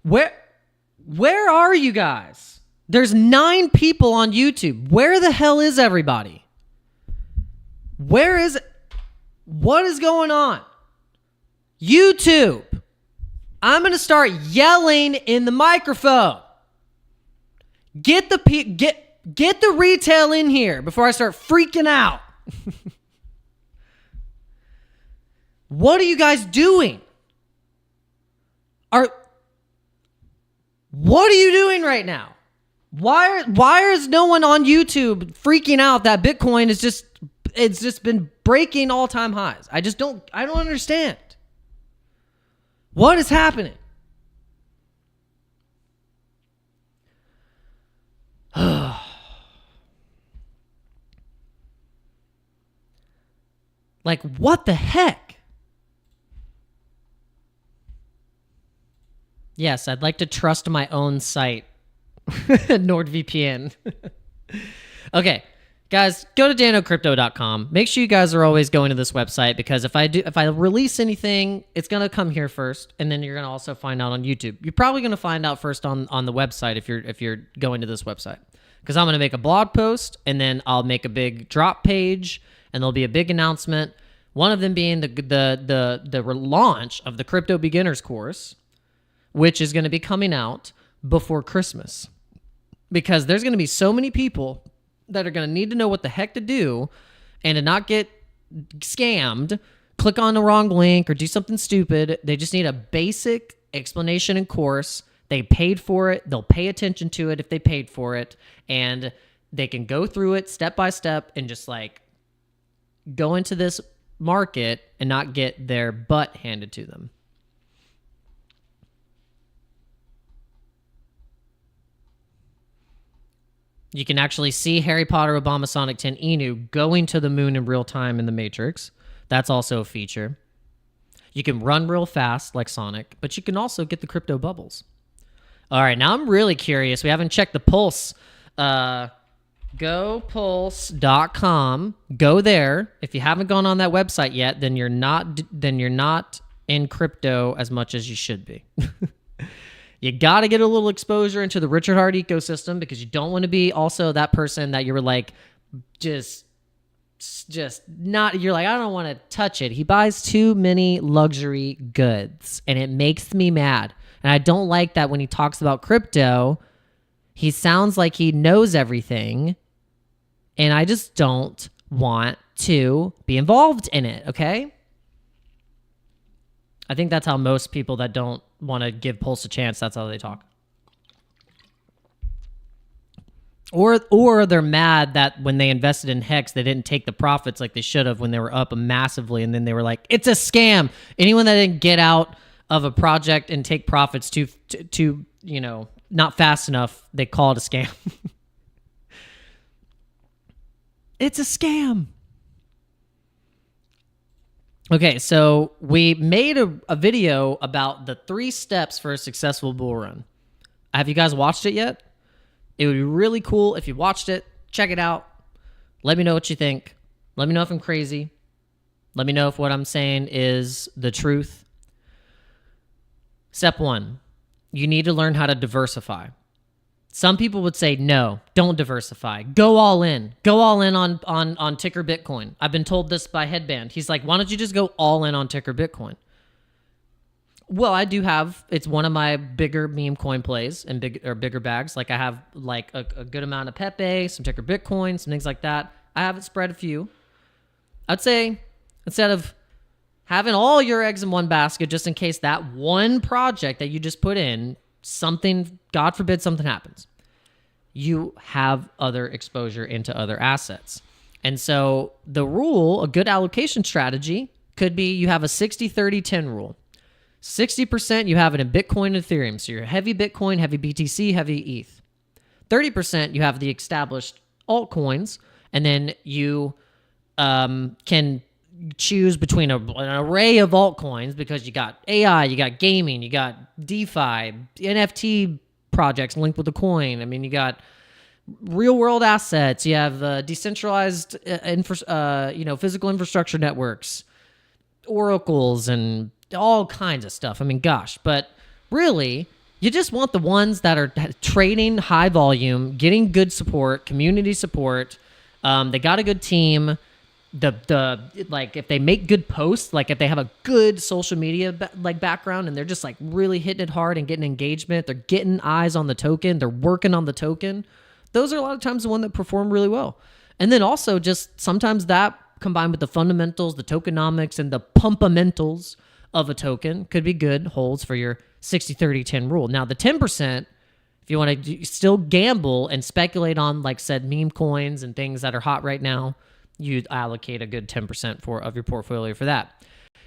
Speaker 1: Where are you guys? There's 9 people on YouTube. Where the hell is everybody? What is going on? YouTube. I'm going to start yelling in the microphone. Get the retail in here before I start freaking out. What are you guys doing? What are you doing right now? Why is no one on YouTube freaking out that Bitcoin is it's just been breaking all-time highs? I don't understand. What is happening? Like, what the heck? Yes, I'd like to trust my own site. NORD VPN. Okay, Guys, go to danocrypto.com. Make sure you guys are always going to this website, because if I release anything, it's gonna come here first, and then you're gonna also find out on YouTube. You're probably gonna find out first on the website if you're going to this website, because I'm gonna make a blog post, and then I'll make a big drop page, and there'll be a big announcement. One of them being the relaunch of the Crypto Beginners course, which is gonna be coming out before Christmas, because there's gonna be so many people that are going to need to know what the heck to do and to not get scammed, click on the wrong link, or do something stupid. They just need a basic explanation and course. They paid for it. They'll pay attention to it if they paid for it, and they can go through it step by step and just like go into this market and not get their butt handed to them. You can actually see Harry Potter, Obama, Sonic 10, Inu going to the moon in real time in the Matrix. That's also a feature. You can run real fast like Sonic, but you can also get the crypto bubbles. All right, now I'm really curious. We haven't checked the pulse. GoPulse.com. Go there. If you haven't gone on that website yet, then you're not in crypto as much as you should be. You got to get a little exposure into the Richard Hart ecosystem, because you don't want to be also that person that you're like, just not, you're like, I don't want to touch it. He buys too many luxury goods, and it makes me mad. And I don't like that when he talks about crypto, he sounds like he knows everything, and I just don't want to be involved in it, okay? I think that's how most people that don't want to give Pulse a chance, that's how they talk. Or they're mad that when they invested in Hex, they didn't take the profits like they should have when they were up massively, and then they were like, it's a scam. Anyone that didn't get out of a project and take profits too not fast enough, they call it a scam. It's a scam. Okay, so we made a video about the 3 steps for a successful bull run. Have you guys watched it yet? It would be really cool if you watched it. Check it out. Let me know what you think. Let me know if I'm crazy. Let me know if what I'm saying is the truth. Step 1, you need to learn how to diversify. Some people would say, no, don't diversify. Go all in. Go all in on ticker Bitcoin. I've been told this by Headband. He's like, why don't you just go all in on ticker Bitcoin? Well, I do have, it's one of my bigger meme coin plays and bigger bags. Like I have like a good amount of Pepe, some ticker Bitcoin, some things like that. I haven't spread a few. I'd say instead of having all your eggs in one basket, just in case that one project that you just put in, something, God forbid something happens, you have other exposure into other assets. And so the rule, a good allocation strategy could be you have a 60-30-10 rule. 60% you have it in Bitcoin and Ethereum. So you're heavy Bitcoin, heavy BTC, heavy ETH. 30% you have the established altcoins, and then you can choose between an array of altcoins, because you got AI, you got gaming, you got DeFi, NFT projects linked with the coin. I mean, you got real world assets. You have decentralized, physical infrastructure networks, oracles, and all kinds of stuff. I mean, gosh, but really, you just want the ones that are trading high volume, getting good support, community support. They got a good team. Like if they make good posts, like if they have a good social media background, and they're just like really hitting it hard and getting engagement, they're getting eyes on the token, they're working on the token. Those are a lot of times the one that perform really well. And then also just sometimes that combined with the fundamentals, the tokenomics, and the pumpamentals of a token could be good holds for your 60-30-10 rule. Now the 10%, if you want to still gamble and speculate on, like said, meme coins and things that are hot right now, you allocate a good 10% of your portfolio for that.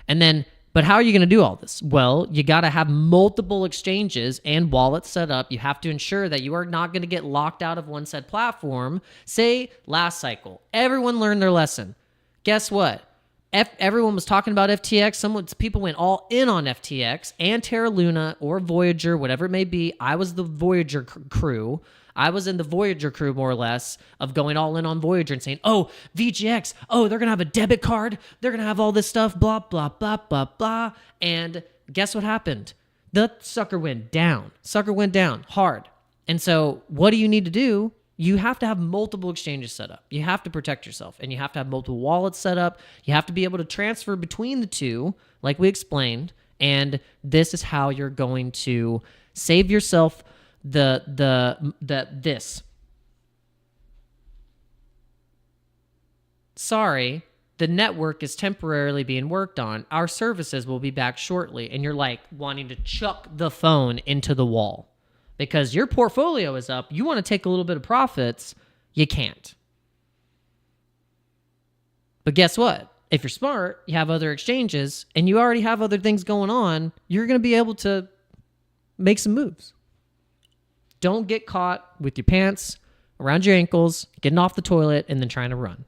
Speaker 1: And then, but how are you going to do all this? Well, you got to have multiple exchanges and wallets set up. You have to ensure that you are not going to get locked out of one said platform. Say last cycle, everyone learned their lesson. Guess what? Everyone was talking about FTX. People went all in on FTX and Terra Luna or Voyager, whatever it may be. I was the Voyager crew. I was in the Voyager crew, more or less, of going all in on Voyager and saying, oh, VGX, oh, they're going to have a debit card. They're going to have all this stuff, blah, blah, blah, blah, blah. And guess what happened? The sucker went down. Sucker went down hard. And so what do you need to do? You have to have multiple exchanges set up. You have to protect yourself, and you have to have multiple wallets set up. You have to be able to transfer between the two, like we explained. And this is how you're going to save yourself this. Sorry, the network is temporarily being worked on. Our services will be back shortly. And you're like wanting to chuck the phone into the wall because your portfolio is up. You want to take a little bit of profits. You can't. But guess what? If you're smart, you have other exchanges, and you already have other things going on, you're going to be able to make some moves. Don't get caught with your pants around your ankles, getting off the toilet, and then trying to run.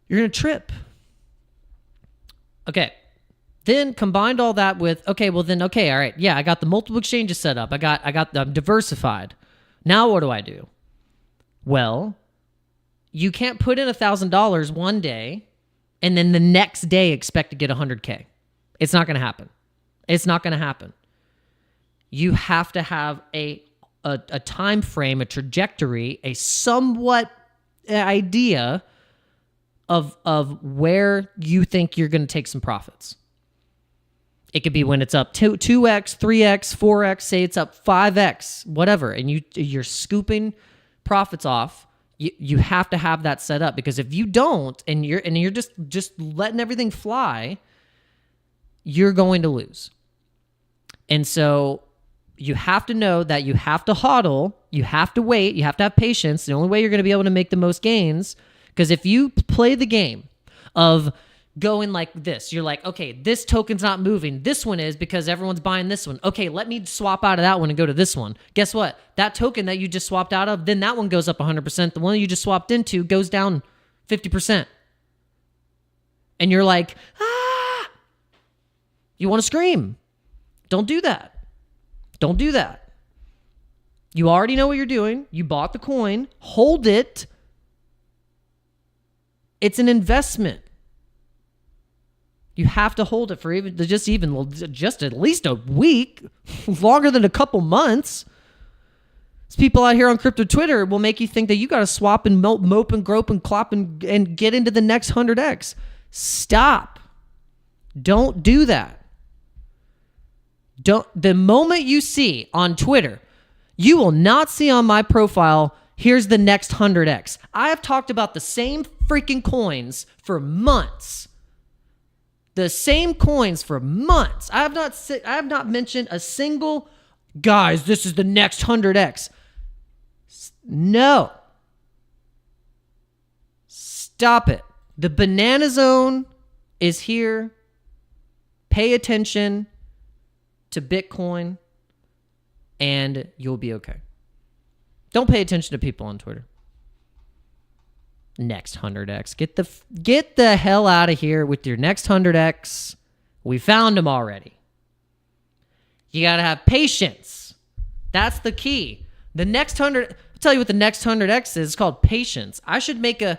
Speaker 1: You're going to trip. Okay. Then combined all that with, all right, yeah, I got the multiple exchanges set up. I'm diversified. Now what do I do? Well, you can't put in $1,000 one day and then the next day expect to get 100K. It's not going to happen. It's not going to happen. You have to have a time frame, a trajectory, a somewhat idea of where you think you're going to take some profits. It could be when it's up 2x, 3x, 4x, say it's up 5x, whatever, and you're scooping profits off. You have to have that set up, because if you don't and you're just letting everything fly, you're going to lose. And so you have to know that you have to hodl, you have to wait, you have to have patience. The only way you're going to be able to make the most gains, because if you play the game of going like this, you're like, okay, this token's not moving. This one is because everyone's buying this one. Okay, let me swap out of that one and go to this one. Guess what? That token that you just swapped out of, then that one goes up 100%. The one you just swapped into goes down 50%. And you're like, ah! You want to scream. Don't do that. Don't do that. You already know what you're doing. You bought the coin. Hold it. It's an investment. You have to hold it for just at least a week, longer than a couple months. These people out here on crypto Twitter will make you think that you got to swap and mope and grope and clop and get into the next 100x. Stop. Don't do that. The moment you see on Twitter, you will not see on my profile, here's the next 100x. I have talked about the same freaking coins for months. The same coins for months. I have not mentioned a single, guys, this is the next 100x. No. Stop it. The banana zone is here. Pay attention to Bitcoin and you'll be okay. Don't pay attention to people on Twitter. Next 100x. Get the hell out of here with your next 100x. We found them already. You got to have patience. That's the key. The next 100, I'll tell you what the next 100x is. It's called patience. I should make a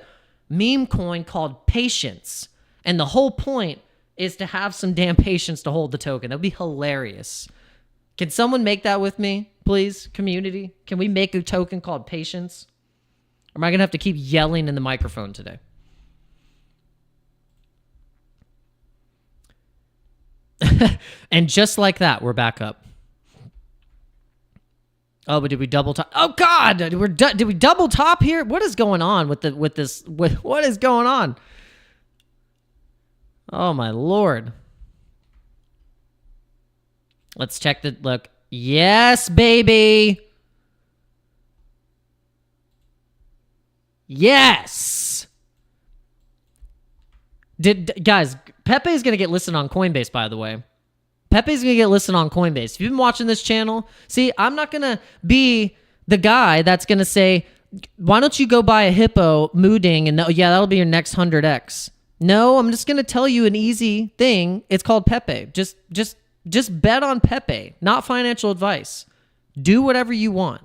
Speaker 1: meme coin called patience. And the whole point is to have some damn patience to hold the token. That would be hilarious. Can someone make that with me, please, community? Can we make a token called patience? Or am I going to have to keep yelling in the microphone today? And just like that, we're back up. Oh, but did we double top? Oh God, did we double top here? What is going on with this? What is going on? Oh my Lord. Let's check the look. Yes, baby. Yes. Guys, Pepe is going to get listed on Coinbase, by the way. Pepe's going to get listed on Coinbase. If you've been watching this channel, see, I'm not going to be the guy that's going to say, why don't you go buy a hippo mooding and yeah, that'll be your next 100x. No, I'm just going to tell you an easy thing. It's called Pepe. Just bet on Pepe, not financial advice. Do whatever you want.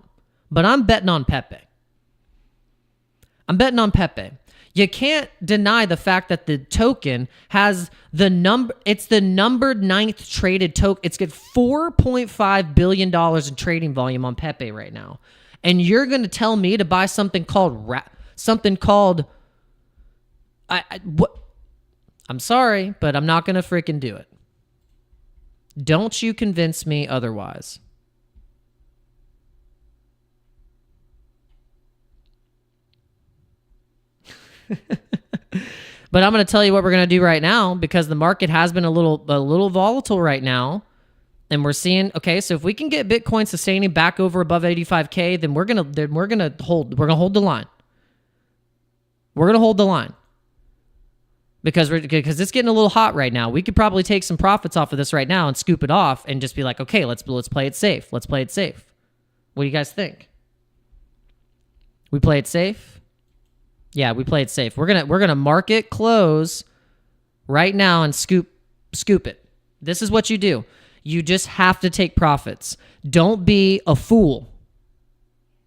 Speaker 1: but I'm betting on Pepe. I'm betting on Pepe. You can't deny the fact that the token has it's the numbered 9th traded token. It's got $4.5 billion in trading volume on Pepe right now. And you're going to tell me to buy something called I'm sorry, but I'm not going to freaking do it. Don't you convince me otherwise. But I'm going to tell you what we're going to do right now, because the market has been a little volatile right now, and we're seeing, okay, so if we can get Bitcoin sustaining back over above 85K, then we're going to hold the line. We're going to hold the line. Because it's getting a little hot right now. We could probably take some profits off of this right now and scoop it off and just be like, okay, let's play it safe. Let's play it safe. What do you guys think? We play it safe? Yeah, we play it safe. We're gonna market close right now and scoop it. This is what you do. You just have to take profits. Don't be a fool.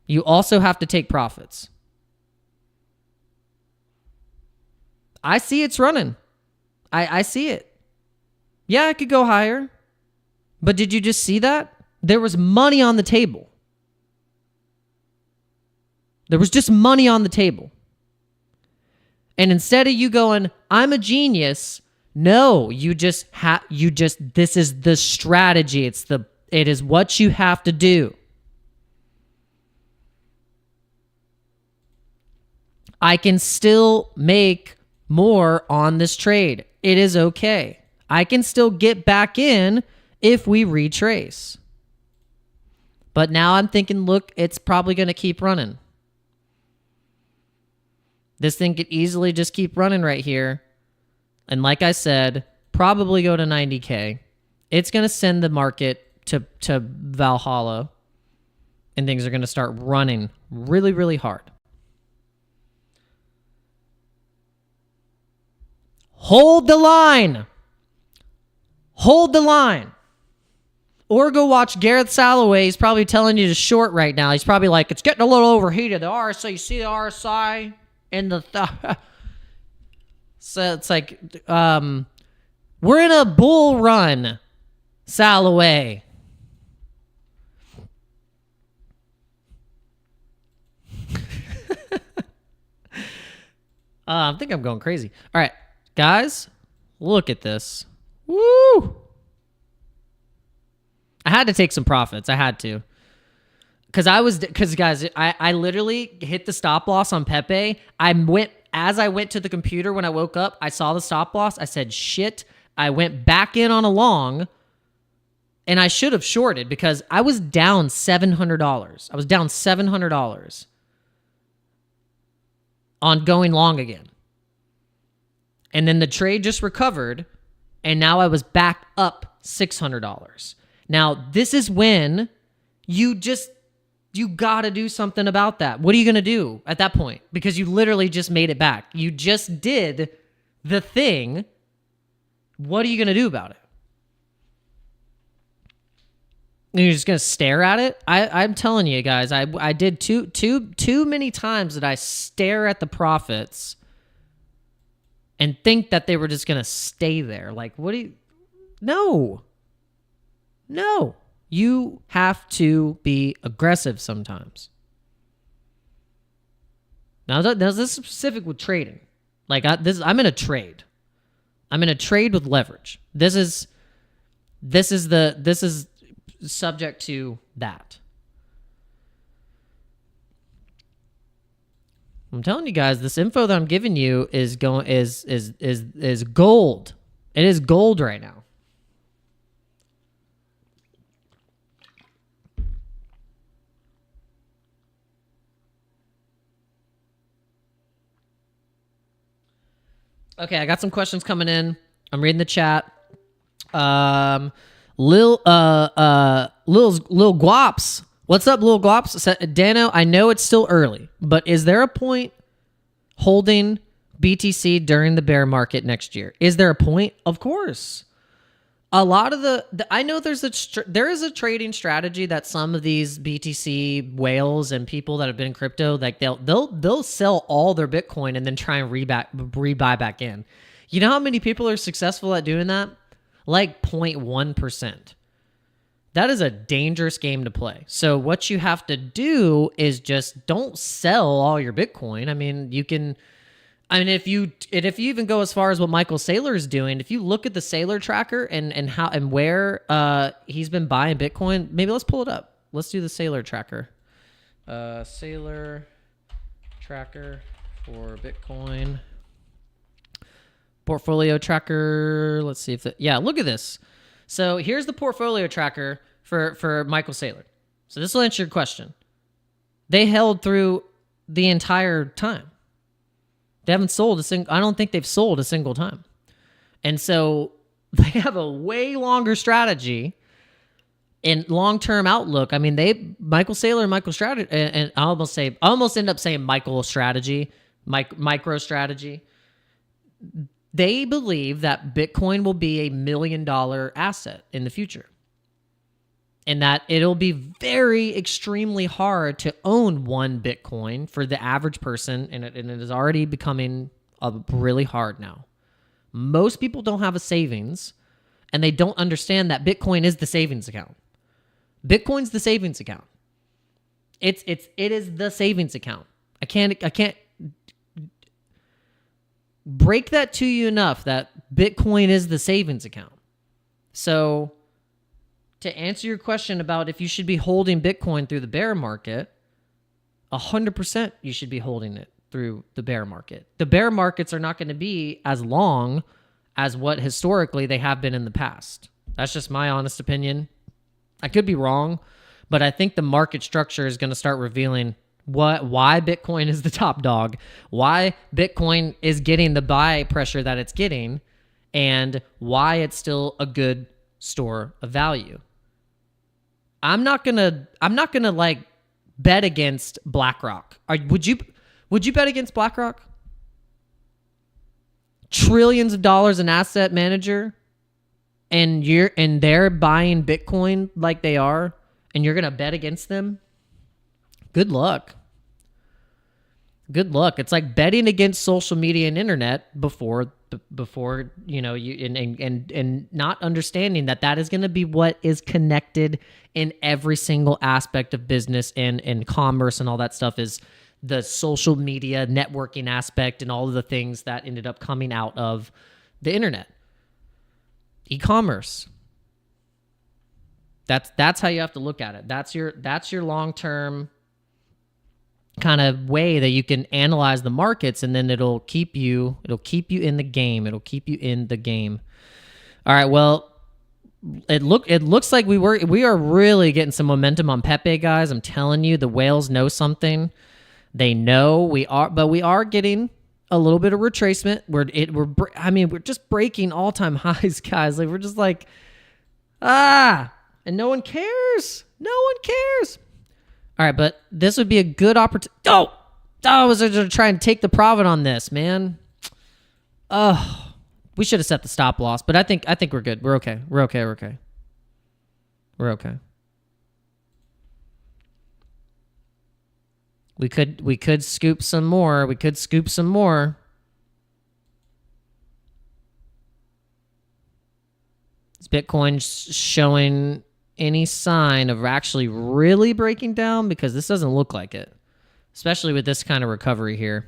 Speaker 1: You also have to take profits. I see it's running. I see it. Yeah, it could go higher. But did you just see that? There was money on the table. There was just money on the table. And instead of you going, I'm a genius, no, this is the strategy. It is what you have to do. I can still make more on this trade. It is okay. I can still get back in if we retrace. But now I'm thinking, look, it's probably going to keep running. This thing could easily just keep running right here. And like I said, probably go to 90K. It's going to send the market to Valhalla. And things are going to start running really, really hard. Hold the line. Hold the line. Or go watch Gareth Salloway. He's probably telling you to short right now. He's probably like, it's getting a little overheated. The RSI, you see the RSI in the... So it's like, we're in a bull run, Salloway. I think I'm going crazy. All right, guys, look at this. Woo! I had to take some profits. I had to. Because guys, I literally hit the stop loss on Pepe. As I went to the computer when I woke up, I saw the stop loss. I said, shit. I went back in on a long, and I should have shorted because I was down $700. I was down $700 on going long again. And then the trade just recovered, and now I was back up $600. Now, this is when you got to do something about that. What are you going to do at that point? Because you literally just made it back. You just did the thing. What are you going to do about it? You're just going to stare at it? I'm telling you guys, I did too many times that I stare at the profits and think that they were just going to stay there. Like, what do you... No. You have to be aggressive sometimes. Now this is specific with trading. Like I'm in a trade. I'm in a trade with leverage. This is subject to that. I'm telling you guys, this info that I'm giving you is gold. It is gold right now. Okay, I got some questions coming in. I'm reading the chat. Lil Guaps. What's up, Lil Guaps? Dano, I know it's still early, but is there a point holding BTC during the bear market next year? Is there a point? Of course. A lot of I know there is a trading strategy that some of these BTC whales and people that have been in crypto, like they'll sell all their Bitcoin and then try and rebuy back in. You know how many people are successful at doing that? Like 0.1%. That is a dangerous game to play. So what you have to do is just don't sell all your Bitcoin. I mean, if you even go as far as what Michael Saylor is doing, if you look at the Saylor tracker and how and where he's been buying Bitcoin, maybe let's pull it up. Let's do the Saylor tracker. Saylor tracker for Bitcoin. Portfolio tracker. Let's see if yeah, look at this. So here's the portfolio tracker for Michael Saylor. So this will answer your question. They held through the entire time. They haven't sold I don't think they've sold a single time. And so they have a way longer strategy and long-term outlook. I mean, Michael Saylor and Michael Strategy, and I almost end up saying Michael Strategy, micro strategy. They believe that Bitcoin will be $1 million asset in the future. And that it'll be very extremely hard to own one Bitcoin for the average person, and it is already becoming really hard now. Most people don't have a savings, and they don't understand that Bitcoin is the savings account. Bitcoin's the savings account. It is the savings account. I can't break that to you enough that Bitcoin is the savings account. So to answer your question about if you should be holding Bitcoin through the bear market, 100% you should be holding it through the bear market. The bear markets are not going to be as long as what historically they have been in the past. That's just my honest opinion. I could be wrong, but I think the market structure is going to start revealing why Bitcoin is the top dog, why Bitcoin is getting the buy pressure that it's getting, and why it's still a good store of value. I'm not gonna like bet against BlackRock. Would you bet against BlackRock? Trillions of dollars in asset manager, and they're buying Bitcoin like they are, and you're gonna bet against them? Good luck. Good luck. It's like betting against social media and internet before you know you and not understanding that is going to be what is connected in every single aspect of business and commerce and all that stuff is the social media networking aspect and all of the things that ended up coming out of the internet. E-commerce. That's how you have to look at it. That's your long-term kind of way that you can analyze the markets, and then it'll keep you in the game. It'll keep you in the game. All right, well, it looks like we are really getting some momentum on Pepe, guys. I'm telling you, the whales know something. They know we are getting a little bit of retracement. We're just breaking all-time highs, guys. Like we're just like, and no one cares. No one cares. All right, but this would be a good opportunity. I was going to try and take the profit on this, man. We should have set the stop loss, but I think we're good. We're okay. We're okay. We could scoop some more. Is Bitcoin showing any sign of actually really breaking down? Because this doesn't look like it, especially with this kind of recovery here.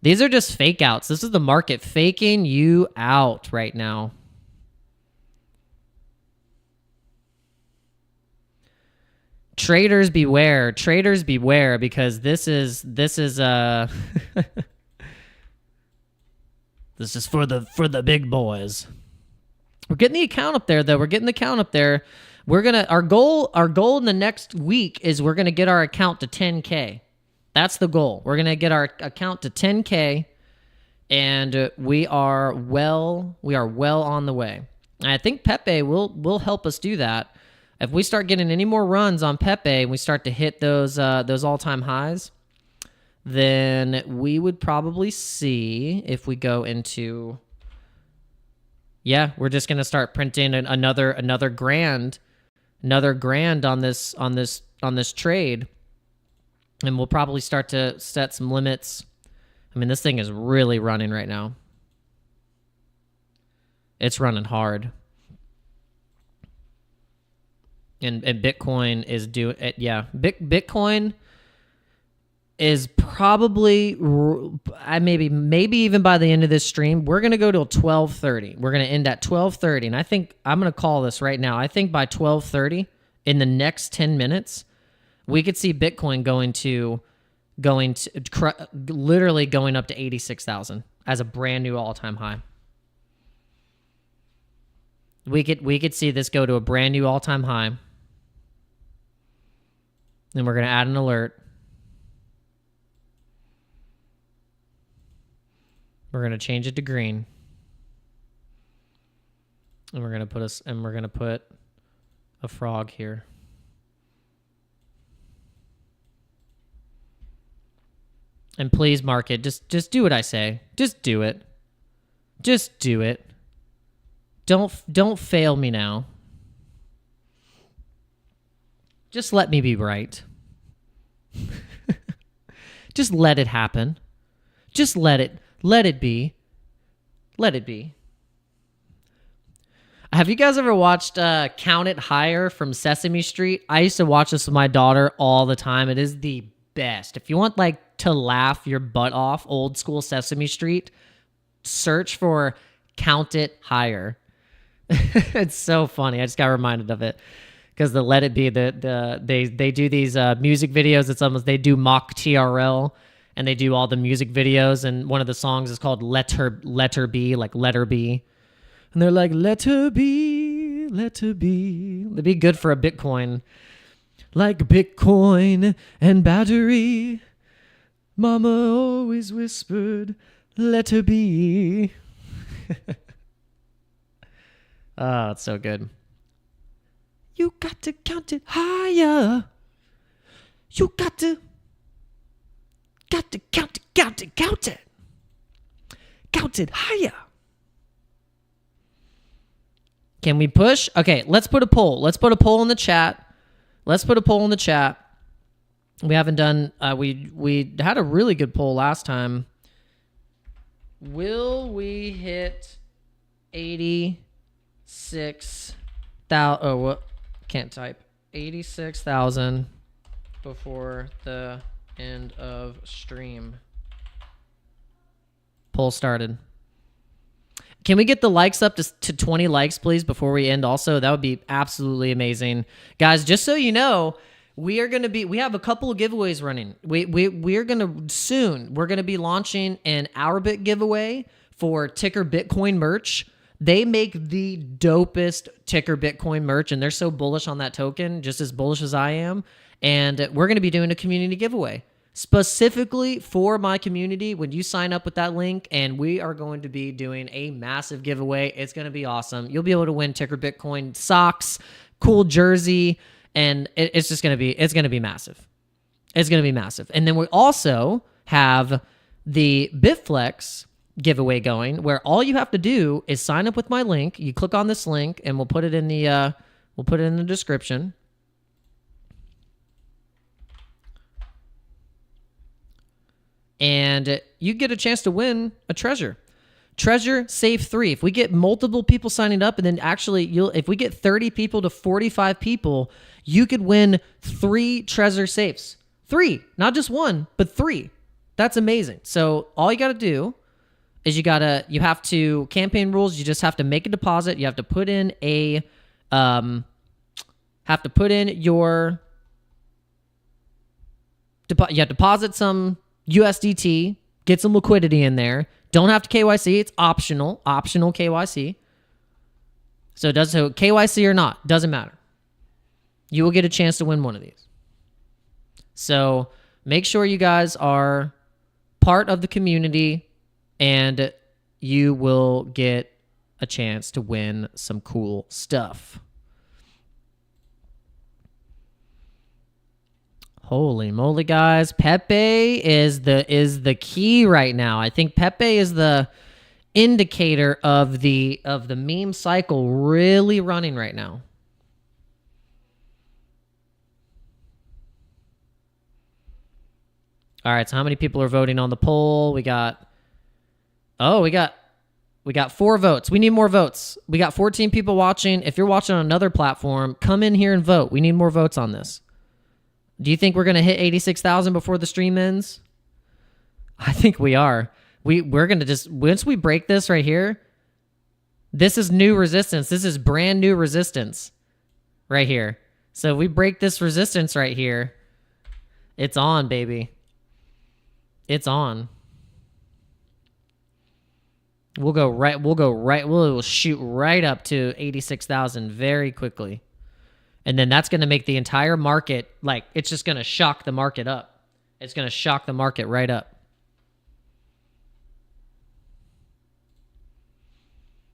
Speaker 1: These are just fake outs. This is the market faking you out right now. Traders beware, because this is this is for the big boys. We're getting the account up there, though. Our goal in the next week is we're gonna get our account to 10K. That's the goal. We're gonna get our account to 10K, and we are well on the way. And I think Pepe will help us do that. If we start getting any more runs on Pepe and we start to hit those all-time highs, then we would probably see, if we go into Yeah, we're just gonna start printing another grand on this trade, and we'll probably start to set some limits. I mean, this thing is really running right now. It's running hard. And Bitcoin is doing it. Yeah, Bitcoin is probably, maybe even by the end of this stream, we're gonna go till 12:30. We're gonna end at 12:30, and I think I'm gonna call this right now. I think by 12:30, in the next 10 minutes, we could see Bitcoin literally going up to 86,000 as a brand new all-time high. We could see this go to a brand new all-time high. Then we're going to add an alert. We're going to change it to green. And we're going to put a frog here. And please, market, just do what I say. Just do it. Just do it. Don't fail me now. Just let me be right. Just let it happen. Just let it be. Let it be. Have you guys ever watched Count It Higher from Sesame Street? I used to watch this with my daughter all the time. It is the best. If you want to laugh your butt off, old school Sesame Street, search for Count It Higher. It's so funny. I just got reminded of it because the Let It Be, they do these music videos. It's almost, they do mock TRL, and they do all the music videos, and one of the songs is called Let Her Be, like Let Her Be. And they're like, let her be, let her be. It'd be good for a Bitcoin. Like Bitcoin and battery, Mama always whispered, let her be. Oh, it's so good. You got to count it higher. You got to count it. Count it higher. Can we push? Okay, let's put a poll. Let's put a poll in the chat. We haven't done, we had a really good poll last time. Will we hit 86,000? Oh, what? Can't type. 86,000 before the end of stream. Poll started. Can we get the likes up to 20 likes, please, before we end also? That would be absolutely amazing. Guys, just so you know, we have a couple of giveaways running. We're going to be launching an OURBIT giveaway for Ticker Bitcoin merch. They make the dopest Ticker Bitcoin merch, and they're so bullish on that token, just as bullish as I am. And we're going to be doing a community giveaway specifically for my community when you sign up with that link, and we are going to be doing a massive giveaway. It's going to be awesome. You'll be able to win Ticker Bitcoin socks, cool jersey, and it's going to be massive. It's going to be massive. And then we also have the BITFLEX giveaway going, where all you have to do is sign up with my link. You click on this link, and we'll put it in the description. And you get a chance to win a treasure. Treasure Save 3. If we get multiple people signing up, and then actually if we get 30 people to 45 people, you could win 3 treasure safes. 3, not just 1, but 3. That's amazing. So all you got to do is you have to, campaign rules, you just have to make a deposit. You have to put in your you have to deposit some USDT, get some liquidity in there. Don't have to KYC. It's optional KYC. So KYC or not, doesn't matter. You will get a chance to win one of these. So make sure you guys are part of the community, and you will get a chance to win some cool stuff. Holy moly, guys. Pepe is the key right now. I think Pepe is the indicator of the meme cycle really running right now. All right, so how many people are voting on the poll? We got 4 votes. We need more votes. We got 14 people watching. If you're watching on another platform, come in here and vote. We need more votes on this. Do you think we're going to hit 86,000 before the stream ends? I think we are. We're going to just, once we break this right here, this is new resistance. This is brand new resistance right here. So if we break this resistance right here, it's on, baby. It's on. We'll shoot right up to 86,000 very quickly. And then that's going to make the entire market, like, it's just going to shock the market up. It's going to shock the market right up.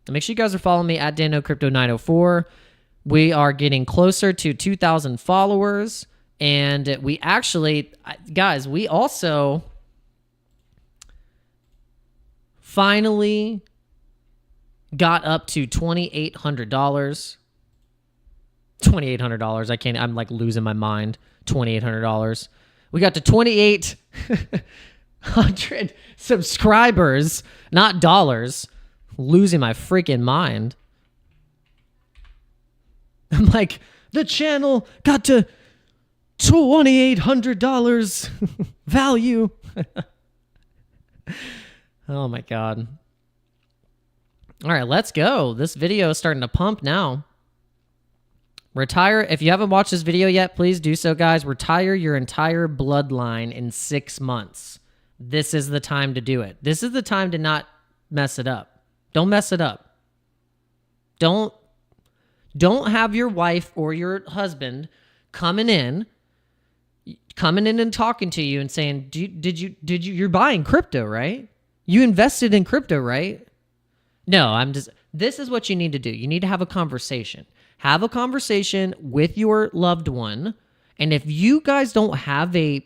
Speaker 1: Make sure you guys are following me at DanoCrypto904. We are getting closer to 2,000 followers. And we actually, guys, we also finally got up to $2,800. $2,800. I'm like losing my mind. $2,800. We got to 2,800 subscribers, not dollars. Losing my freaking mind. I'm like, the channel got to $2,800 value. Oh my God. All right, let's go. This video is starting to pump now. Retire. If you haven't watched this video yet, please do so, guys. Retire your entire bloodline in 6 months. This is the time to do it. This is the time to not mess it up. Don't mess it up. Don't have your wife or your husband coming in and talking to you and saying, you're buying crypto, right? You invested in crypto, right? No, this is what you need to do. You need to have a conversation. Have a conversation with your loved one. And if you guys don't have a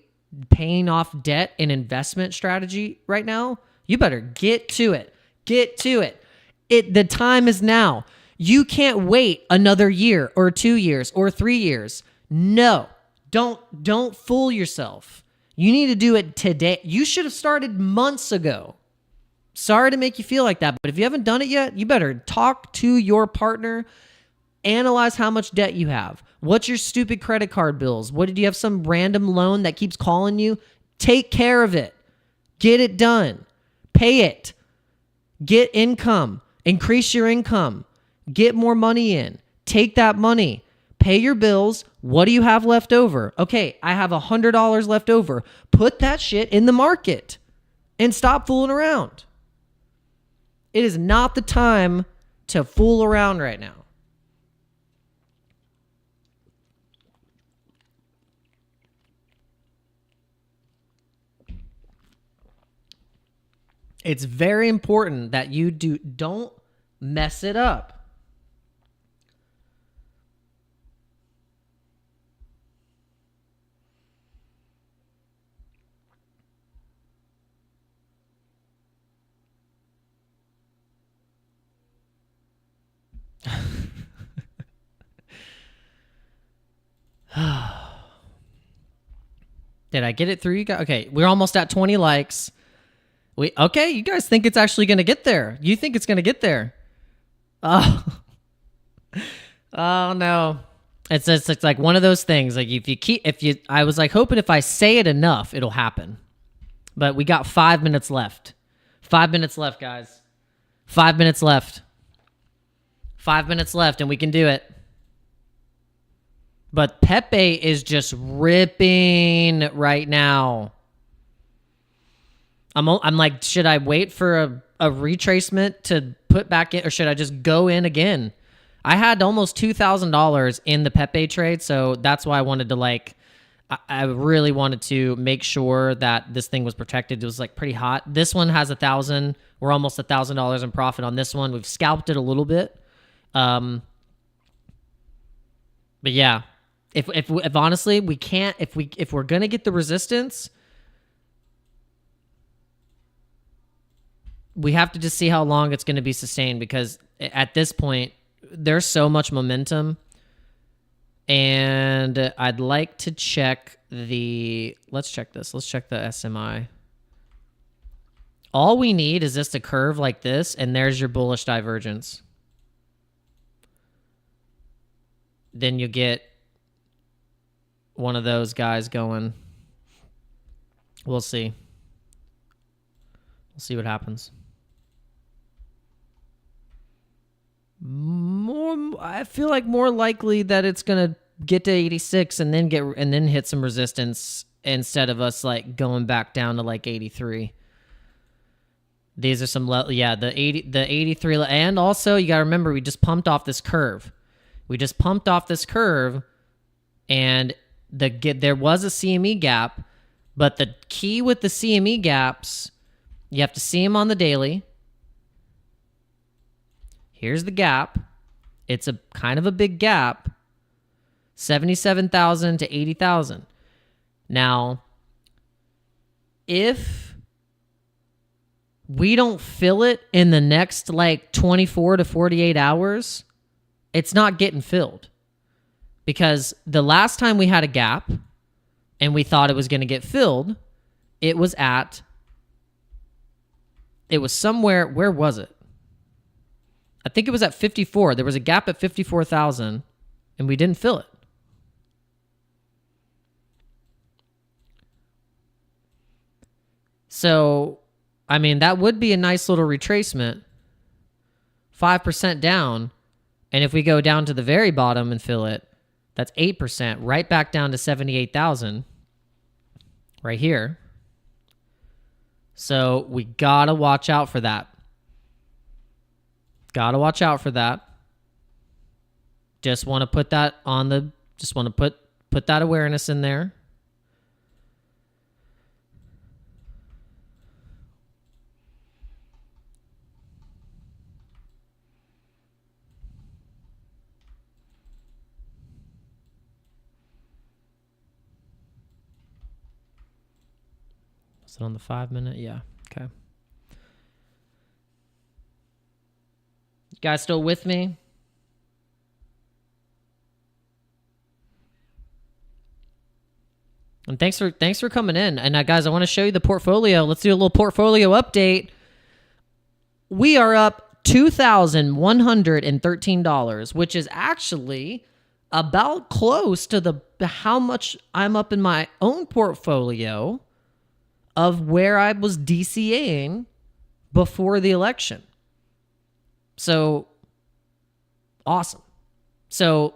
Speaker 1: paying off debt and investment strategy right now, you better get to it. Get to it. The time is now. You can't wait another year or 2 years or 3 years. No, don't fool yourself. You need to do it today. You should have started months ago. Sorry to make you feel like that, but if you haven't done it yet, you better talk to your partner. Analyze how much debt you have. What's your stupid credit card bills? What, did you have some random loan that keeps calling you? Take care of it. Get it done. Pay it. Get income. Increase your income. Get more money in. Take that money. Pay your bills. What do you have left over? Okay, I have $100 left over. Put that shit in the market and stop fooling around. It is not the time to fool around right now. It's very important that you don't mess it up. Did I get it through you guys? Okay, we're almost at 20 likes. Okay, you guys think it's actually going to get there. You think it's going to get there. Oh. Oh no. It's like one of those things. Like I was like hoping if I say it enough, it'll happen. But we got 5 minutes left. 5 minutes left, guys. 5 minutes left. 5 minutes left and we can do it. But Pepe is just ripping right now. I'm like, should I wait for a retracement to put back in, or should I just go in again? I had almost $2,000 in the Pepe trade, so that's why I wanted to I really wanted to make sure that this thing was protected. It was like pretty hot. This one has 1,000. We're almost $1,000 in profit on this one. We've scalped it a little bit. But yeah, if honestly we can't, if we're gonna get the resistance, we have to just see how long it's going to be sustained, because at this point, there's so much momentum. And I'd like to check let's check this. Let's check the SMI. All we need is just a curve like this, and there's your bullish divergence. Then you get one of those guys going. We'll see. We'll see what happens. I feel like more likely that it's gonna get to 86 and then hit some resistance instead of us like going back down to like 83. These are some the 83, and also you gotta remember we just pumped off this curve. And there was a CME gap, but the key with the CME gaps, you have to see them on the daily. Here's the gap. It's a kind of a big gap, 77,000 to 80,000. Now, if we don't fill it in the next like 24 to 48 hours, it's not getting filled. Because the last time we had a gap and we thought it was going to get filled, it was somewhere, where was it? I think it was at 54. There was a gap at 54,000 and we didn't fill it. So, I mean, that would be a nice little retracement. 5% down. And if we go down to the very bottom and fill it, that's 8%, right back down to 78,000 right here. So we got to watch out for that. Just want to put that put that awareness in there. Is it on the 5 minute? Yeah. Okay. You guys still with me? And thanks for coming in. And guys, I want to show you the portfolio. Let's do a little portfolio update. We are up $2,113, which is actually about close to how much I'm up in my own portfolio of where I was DCAing before the election. So, awesome. So,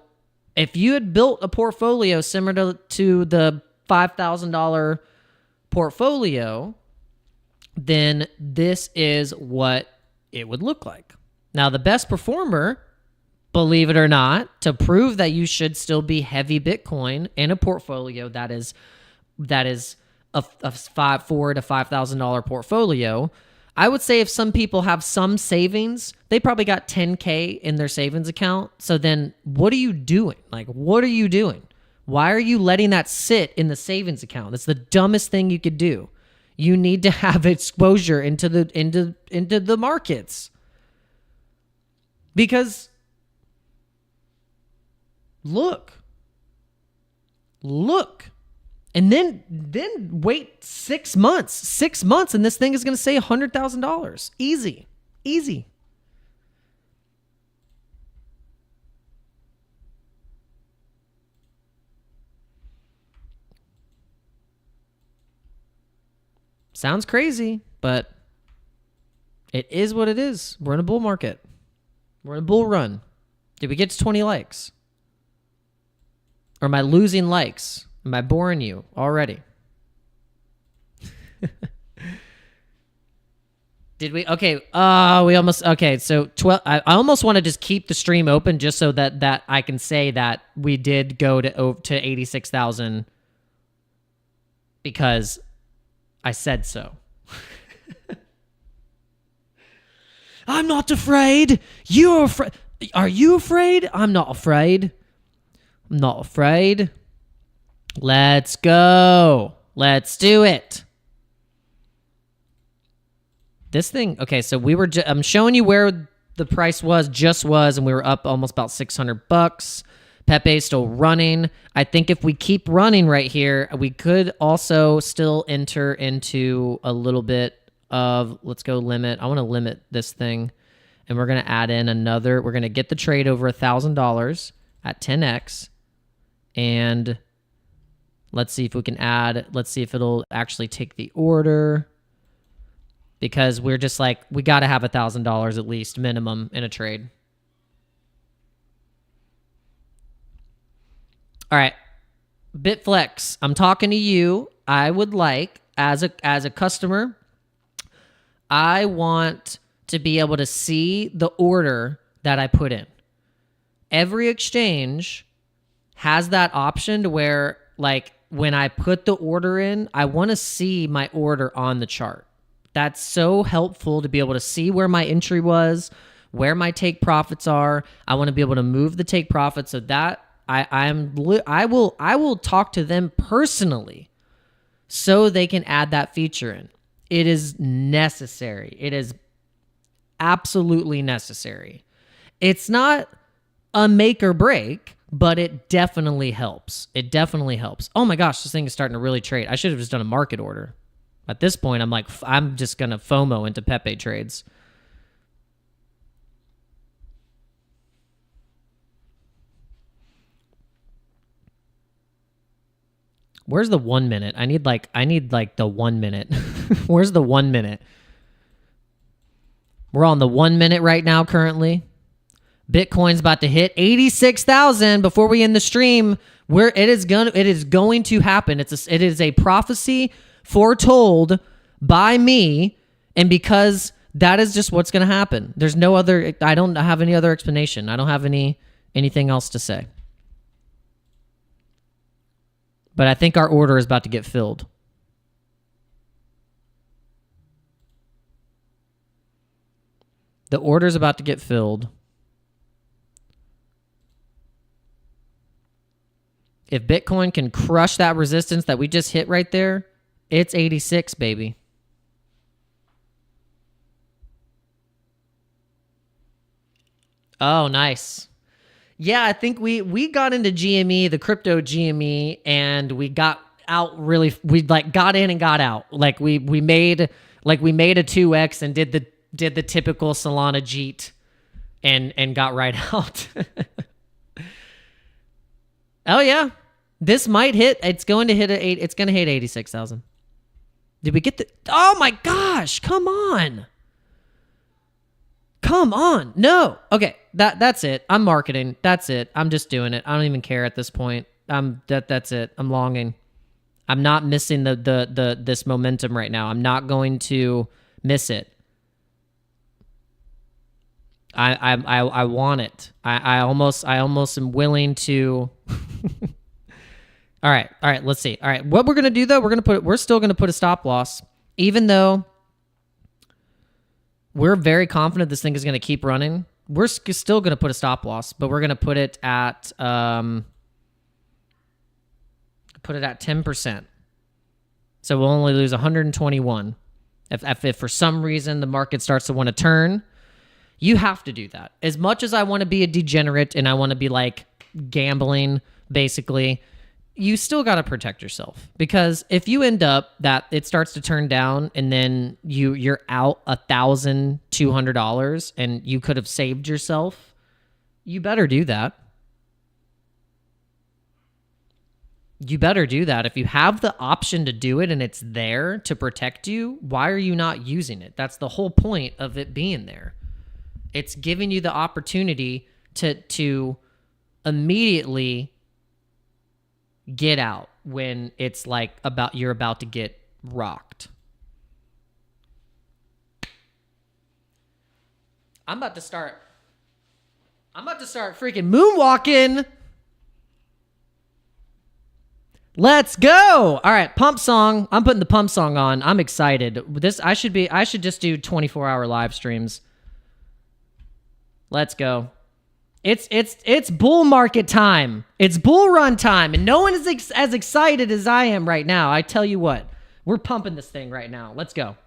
Speaker 1: if you had built a portfolio similar to the $5,000 portfolio, then this is what it would look like. Now, the best performer, believe it or not, to prove that you should still be heavy Bitcoin in a portfolio that is a $4,000 to $5,000 portfolio, I would say if some people have some savings, they probably got $10K in their savings account. So then what are you doing? Like, what are you doing? Why are you letting that sit in the savings account? That's the dumbest thing you could do. You need to have exposure into the markets. Because look. And then wait 6 months, and this thing is going to say $100,000. Easy. Sounds crazy, but it is what it is. We're in a bull market. We're in a bull run. Did we get to 20 likes? Or am I losing likes? Am I boring you already? Did we? Okay. We almost. Okay. So 12. I almost want to just keep the stream open just so that I can say that we did go to 86,000 because I said so. I'm not afraid. You're afraid. Are you afraid? I'm not afraid. I'm not afraid. Let's go. Let's do it. This thing, okay, so we were, I'm showing you where the price was, and we were up almost about $600. Pepe still running. I think if we keep running right here, we could also still enter into a little bit of, let's go limit. I want to limit this thing, and we're going to add in another. We're going to get the trade over $1,000 at 10x, and let's see if we can add. Let's see if it'll actually take the order, because we're just like, we got to have $1,000 at least minimum in a trade. All right, BITFLEX, I'm talking to you. I would like, as a customer, I want to be able to see the order that I put in. Every exchange has that option to where, like, when I put the order in, I want to see my order on the chart. That's so helpful to be able to see where my entry was, where my take profits are. I want to be able to move the take profits so that I will talk to them personally so they can add that feature in. It is necessary. It is absolutely necessary. It's not a make or break, but it definitely helps. It definitely helps. Oh my gosh, this thing is starting to really trade. I should have just done a market order. At this point, I'm like, I'm just going to FOMO into Pepe trades. Where's the 1 minute? I need like the 1 minute. Where's the 1 minute? We're on the 1 minute right now currently. Bitcoin's about to hit 86,000 before we end the stream. It is going to happen. It is a prophecy foretold by me, and because that is just what's going to happen. There's no other, I don't have any other explanation. I don't have anything else to say. But I think our order is about to get filled. The order is about to get filled. If Bitcoin can crush that resistance that we just hit right there, it's 86, baby. Oh, nice. Yeah, I think we got into GME, the crypto GME, and we got out really. We like got in and got out. Like we made a 2x and did the typical Solana jeet, and got right out. Oh yeah, this might hit. It's going to hit It's going to hit 86,000. Did we get the? Oh my gosh! Come on. Come on. No. Okay. That's it. I'm marketing. That's it. I'm just doing it. I don't even care at this point. That's it. I'm longing. I'm not missing this momentum right now. I'm not going to miss it. I want it. I almost am willing to. All right. Let's see. All right. What we're gonna do though, we're still gonna put a stop loss, even though we're very confident this thing is gonna keep running. We're still gonna put a stop loss, but we're gonna put it at 10%. So we'll only lose 121. If for some reason the market starts to want to turn, you have to do that. As much as I want to be a degenerate and I want to be like gambling, basically, you still got to protect yourself, because if you end up that it starts to turn down and then you're out $1,200 and you could have saved yourself, you better do that. You better do that. If you have the option to do it and it's there to protect you, why are you not using it? That's the whole point of it being there. It's giving you the opportunity to immediately get out when it's like you're about to get rocked. I'm about to start freaking moonwalking. Let's go. All right, pump song. I'm putting the pump song on. I'm excited. I should just do 24-hour live streams. Let's go. It's bull market time. It's bull run time, and no one is as excited as I am right now. I tell you what, we're pumping this thing right now. Let's go.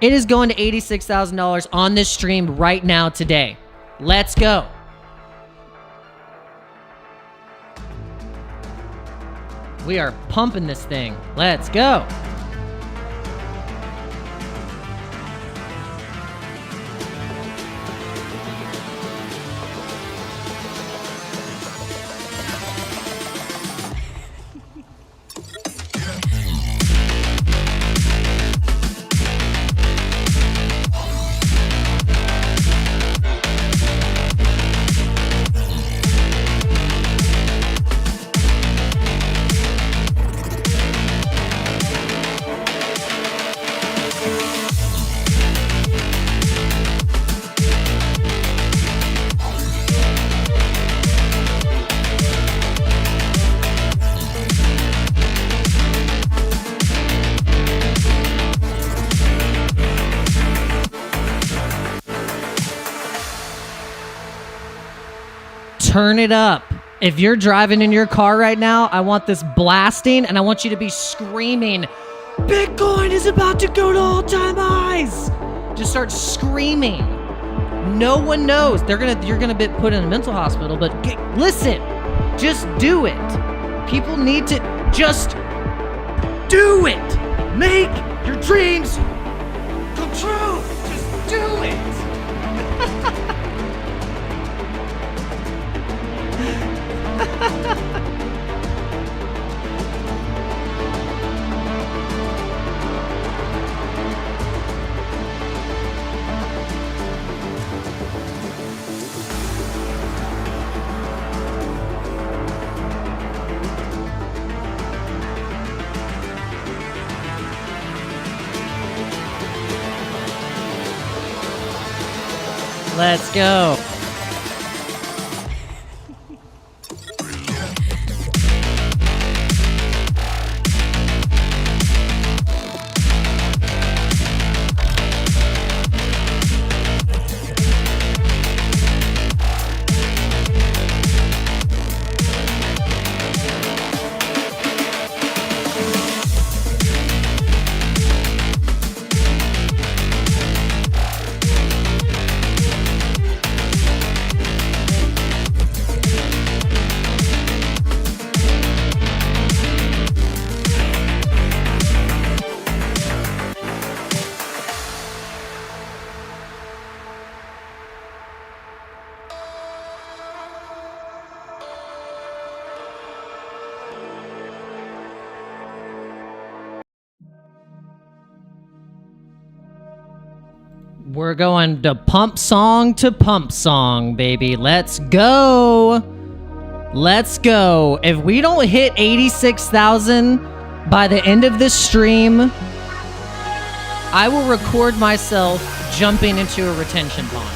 Speaker 1: It is going to $86,000 on this stream right now today. Let's go. We are pumping this thing. Let's go. Turn it up. If you're driving in your car right now, I want this blasting, and I want you to be screaming, Bitcoin is about to go to all-time highs. Just start screaming. No one knows. You're gonna be put in a mental hospital, but listen, just do it. People need to just do it. Make your dreams come true. Just do it. Let's go. We're going to pump song, baby. Let's go. Let's go. If we don't hit 86,000 by the end of this stream, I will record myself jumping into a retention pond.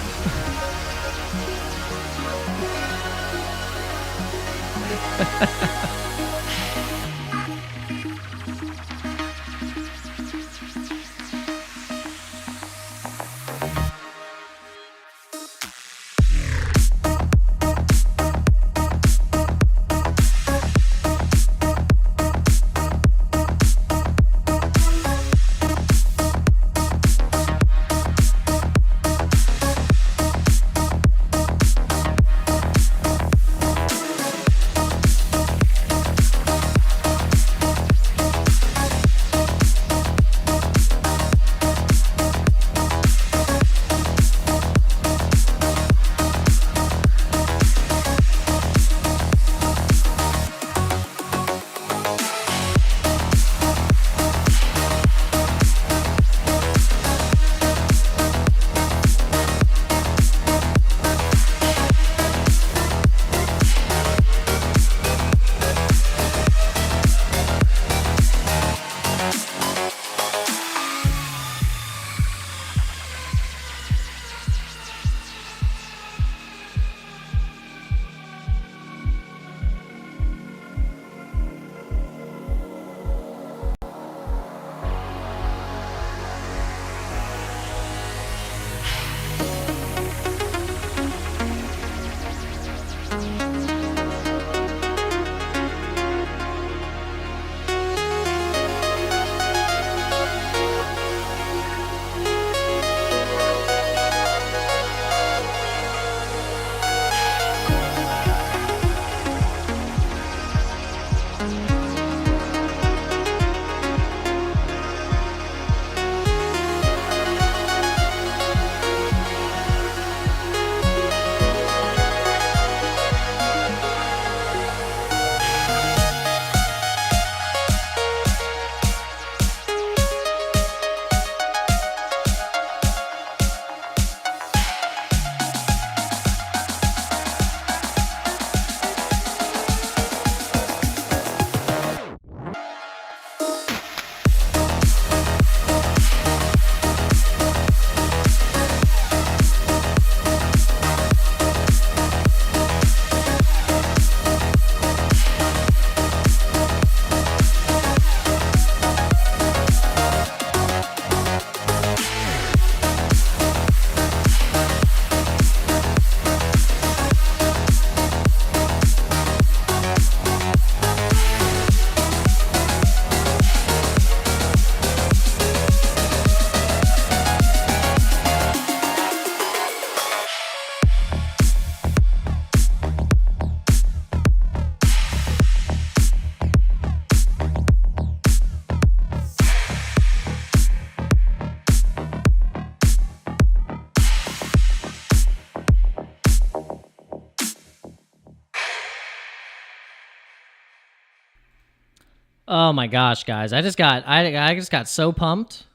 Speaker 1: Oh my gosh, guys. I just got so pumped.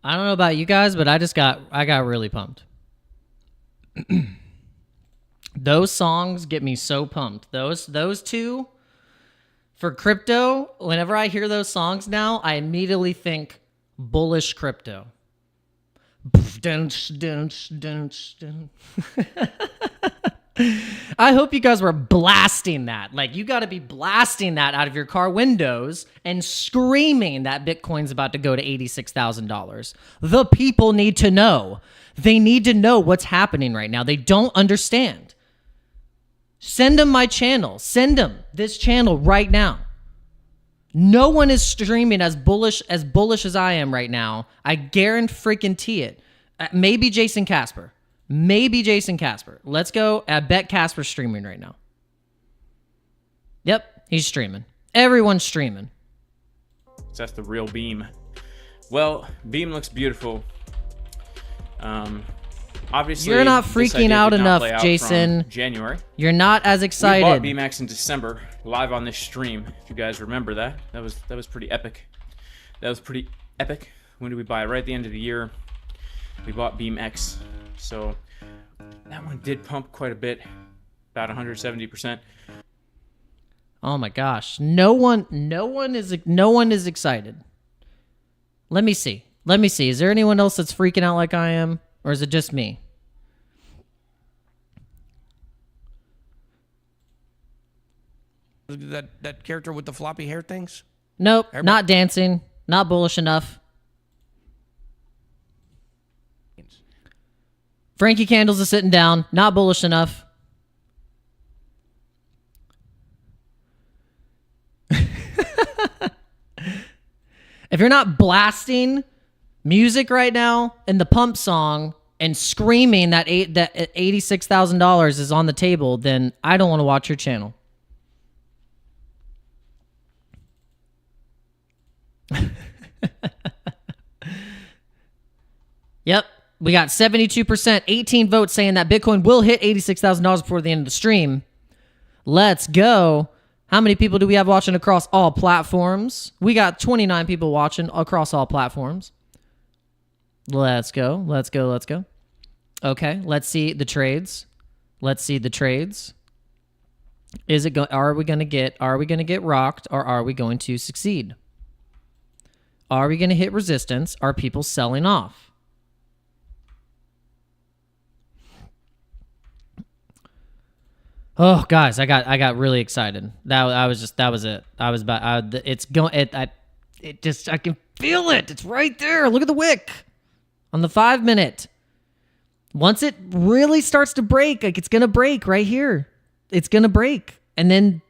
Speaker 1: I don't know about you guys, but I got really pumped. Those songs get me so pumped. Those two for crypto, whenever I hear those songs now, I immediately think bullish crypto. I hope you guys were blasting that. Like, you got to be blasting that out of your car windows and screaming that Bitcoin's about to go to $86,000. The people need to know. They need to know what's happening right now. They don't understand. Send them my channel. Send them this channel right now. No one is streaming as bullish as I am right now. I guarantee it. Maybe Jason Casper. Let's go. I bet Casper's streaming right now. Yep, he's streaming. Everyone's streaming.
Speaker 2: So that's the real Beam. Well, Beam looks beautiful. Obviously,
Speaker 1: you're not freaking out enough, Jason.
Speaker 2: January.
Speaker 1: You're not as excited.
Speaker 2: We bought BMX in December, live on this stream. If you guys remember that, that was pretty epic. When did we buy it? Right at the end of the year, we bought BMX. So that one did pump quite a bit, about 170%.
Speaker 1: Oh my gosh! No one is excited. Let me see. Is there anyone else that's freaking out like I am? Or is it just me?
Speaker 3: That character with the floppy hair things?
Speaker 1: Nope, not dancing. Not bullish enough. Frankie Candles is sitting down. Not bullish enough. If you're not blasting music right now and the pump song and screaming that $86,000 is on the table, then I don't want to watch your channel. Yep, we got 72%, 18 votes saying that Bitcoin will hit $86,000 before the end of the stream. Let's go. How many people do we have watching across all platforms? We got 29 people watching across all platforms. Let's go. Okay, let's see the trades. Are we going to get rocked, or are we going to succeed? Are we going to hit resistance? Are people selling off? Oh, guys, I got really excited. That was it. I can feel it. It's right there. Look at the wick on the 5 minute. Once it really starts to break, like it's gonna break right here. It's gonna break, and then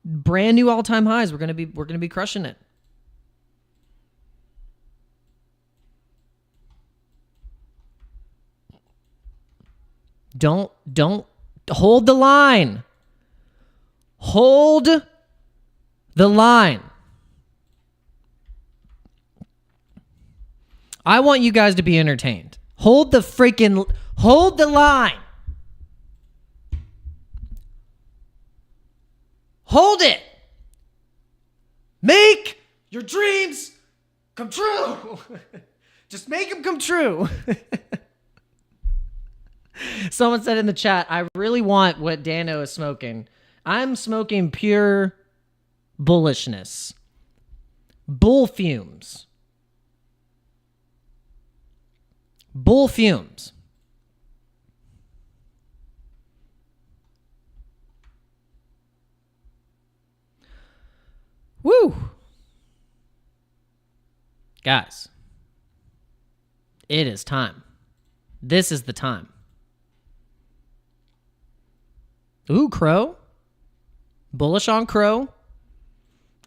Speaker 1: brand new all-time highs. We're gonna be crushing it. Don't hold the line. Hold the line. I want you guys to be entertained. Hold the line. Hold it. Make your dreams come true. Just make them come true. Someone said in the chat, I really want what Dano is smoking. I'm smoking pure bullishness. Bull fumes. Bull fumes. Woo! Guys, it is time. This is the time. Ooh, Crow. Bullish on Crow.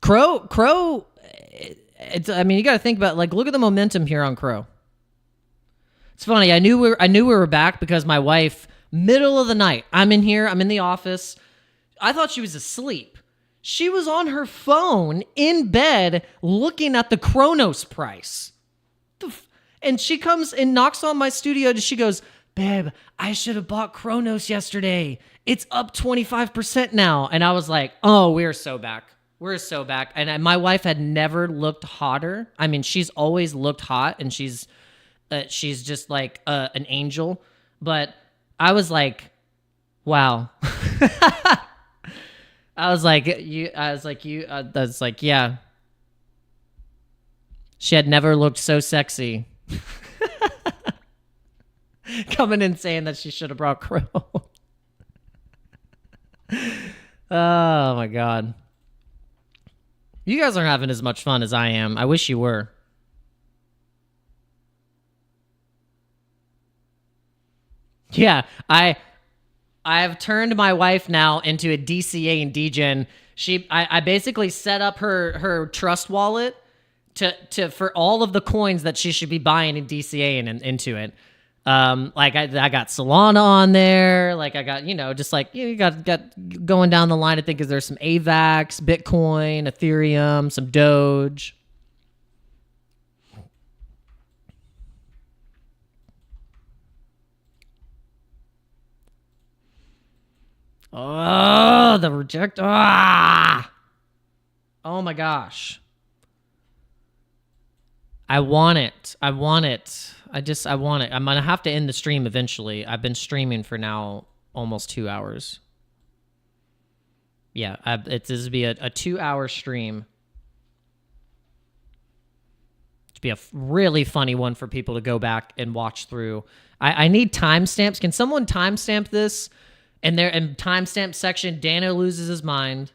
Speaker 1: Crow. I mean, you got to think about, like, look at the momentum here on Crow. It's funny. I knew we were back because my wife, middle of the night, I'm in here, I'm in the office. I thought she was asleep. She was on her phone in bed looking at the Kronos price. And she comes and knocks on my studio and she goes, babe, I should have bought Kronos yesterday. It's up 25% now. And I was like, oh, we're so back. We're so back. And my wife had never looked hotter. I mean, she's always looked hot, and she's just like an angel. But I was like, wow. I was like, yeah. She had never looked so sexy. Coming in saying that she should have brought Crow. Oh my God. You guys aren't having as much fun as I am. I wish you were. Yeah, I've turned my wife now into a DCA and DGen. I basically set up her trust wallet to for all of the coins that she should be buying in DCA and into it. Like I got Solana on there. Like I got, just like you got going down the line. I think there's some AVAX, Bitcoin, Ethereum, some Doge. Oh, the reject. Ah! Oh my gosh. I want it. I want it. I want it. I'm going to have to end the stream eventually. I've been streaming for now almost 2 hours. Yeah, this will be a 2-hour stream. It'll be a really funny one for people to go back and watch through. I need timestamps. Can someone timestamp this? And there in timestamp section, Dano loses his mind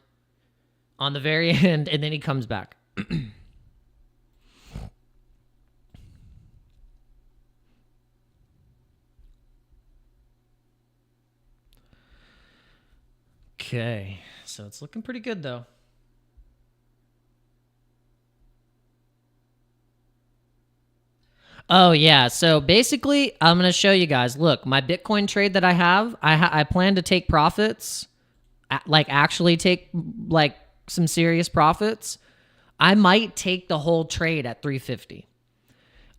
Speaker 1: on the very end, and then he comes back. Okay, so it's looking pretty good though. Oh yeah, so basically I'm going to show you guys. Look, my Bitcoin trade that I have, I plan to take profits, like actually take like some serious profits. I might take the whole trade at 350.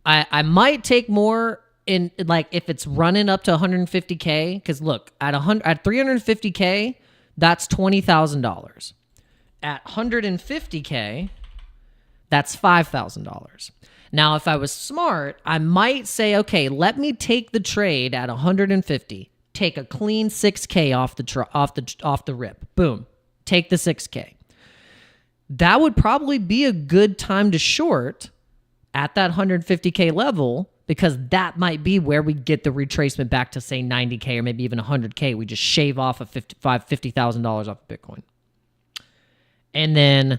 Speaker 1: I might take more in like if it's running up to 150K, because look, at 350K, that's $20,000. At 150K, that's $5,000. Now, if I was smart, I might say, okay, let me take the trade at 150, take a clean 6K off the rip. Boom, take the 6K. That would probably be a good time to short at that 150K level, because that might be where we get the retracement back to say 90K or maybe even 100K. We just shave off of $50,000 off of Bitcoin, and then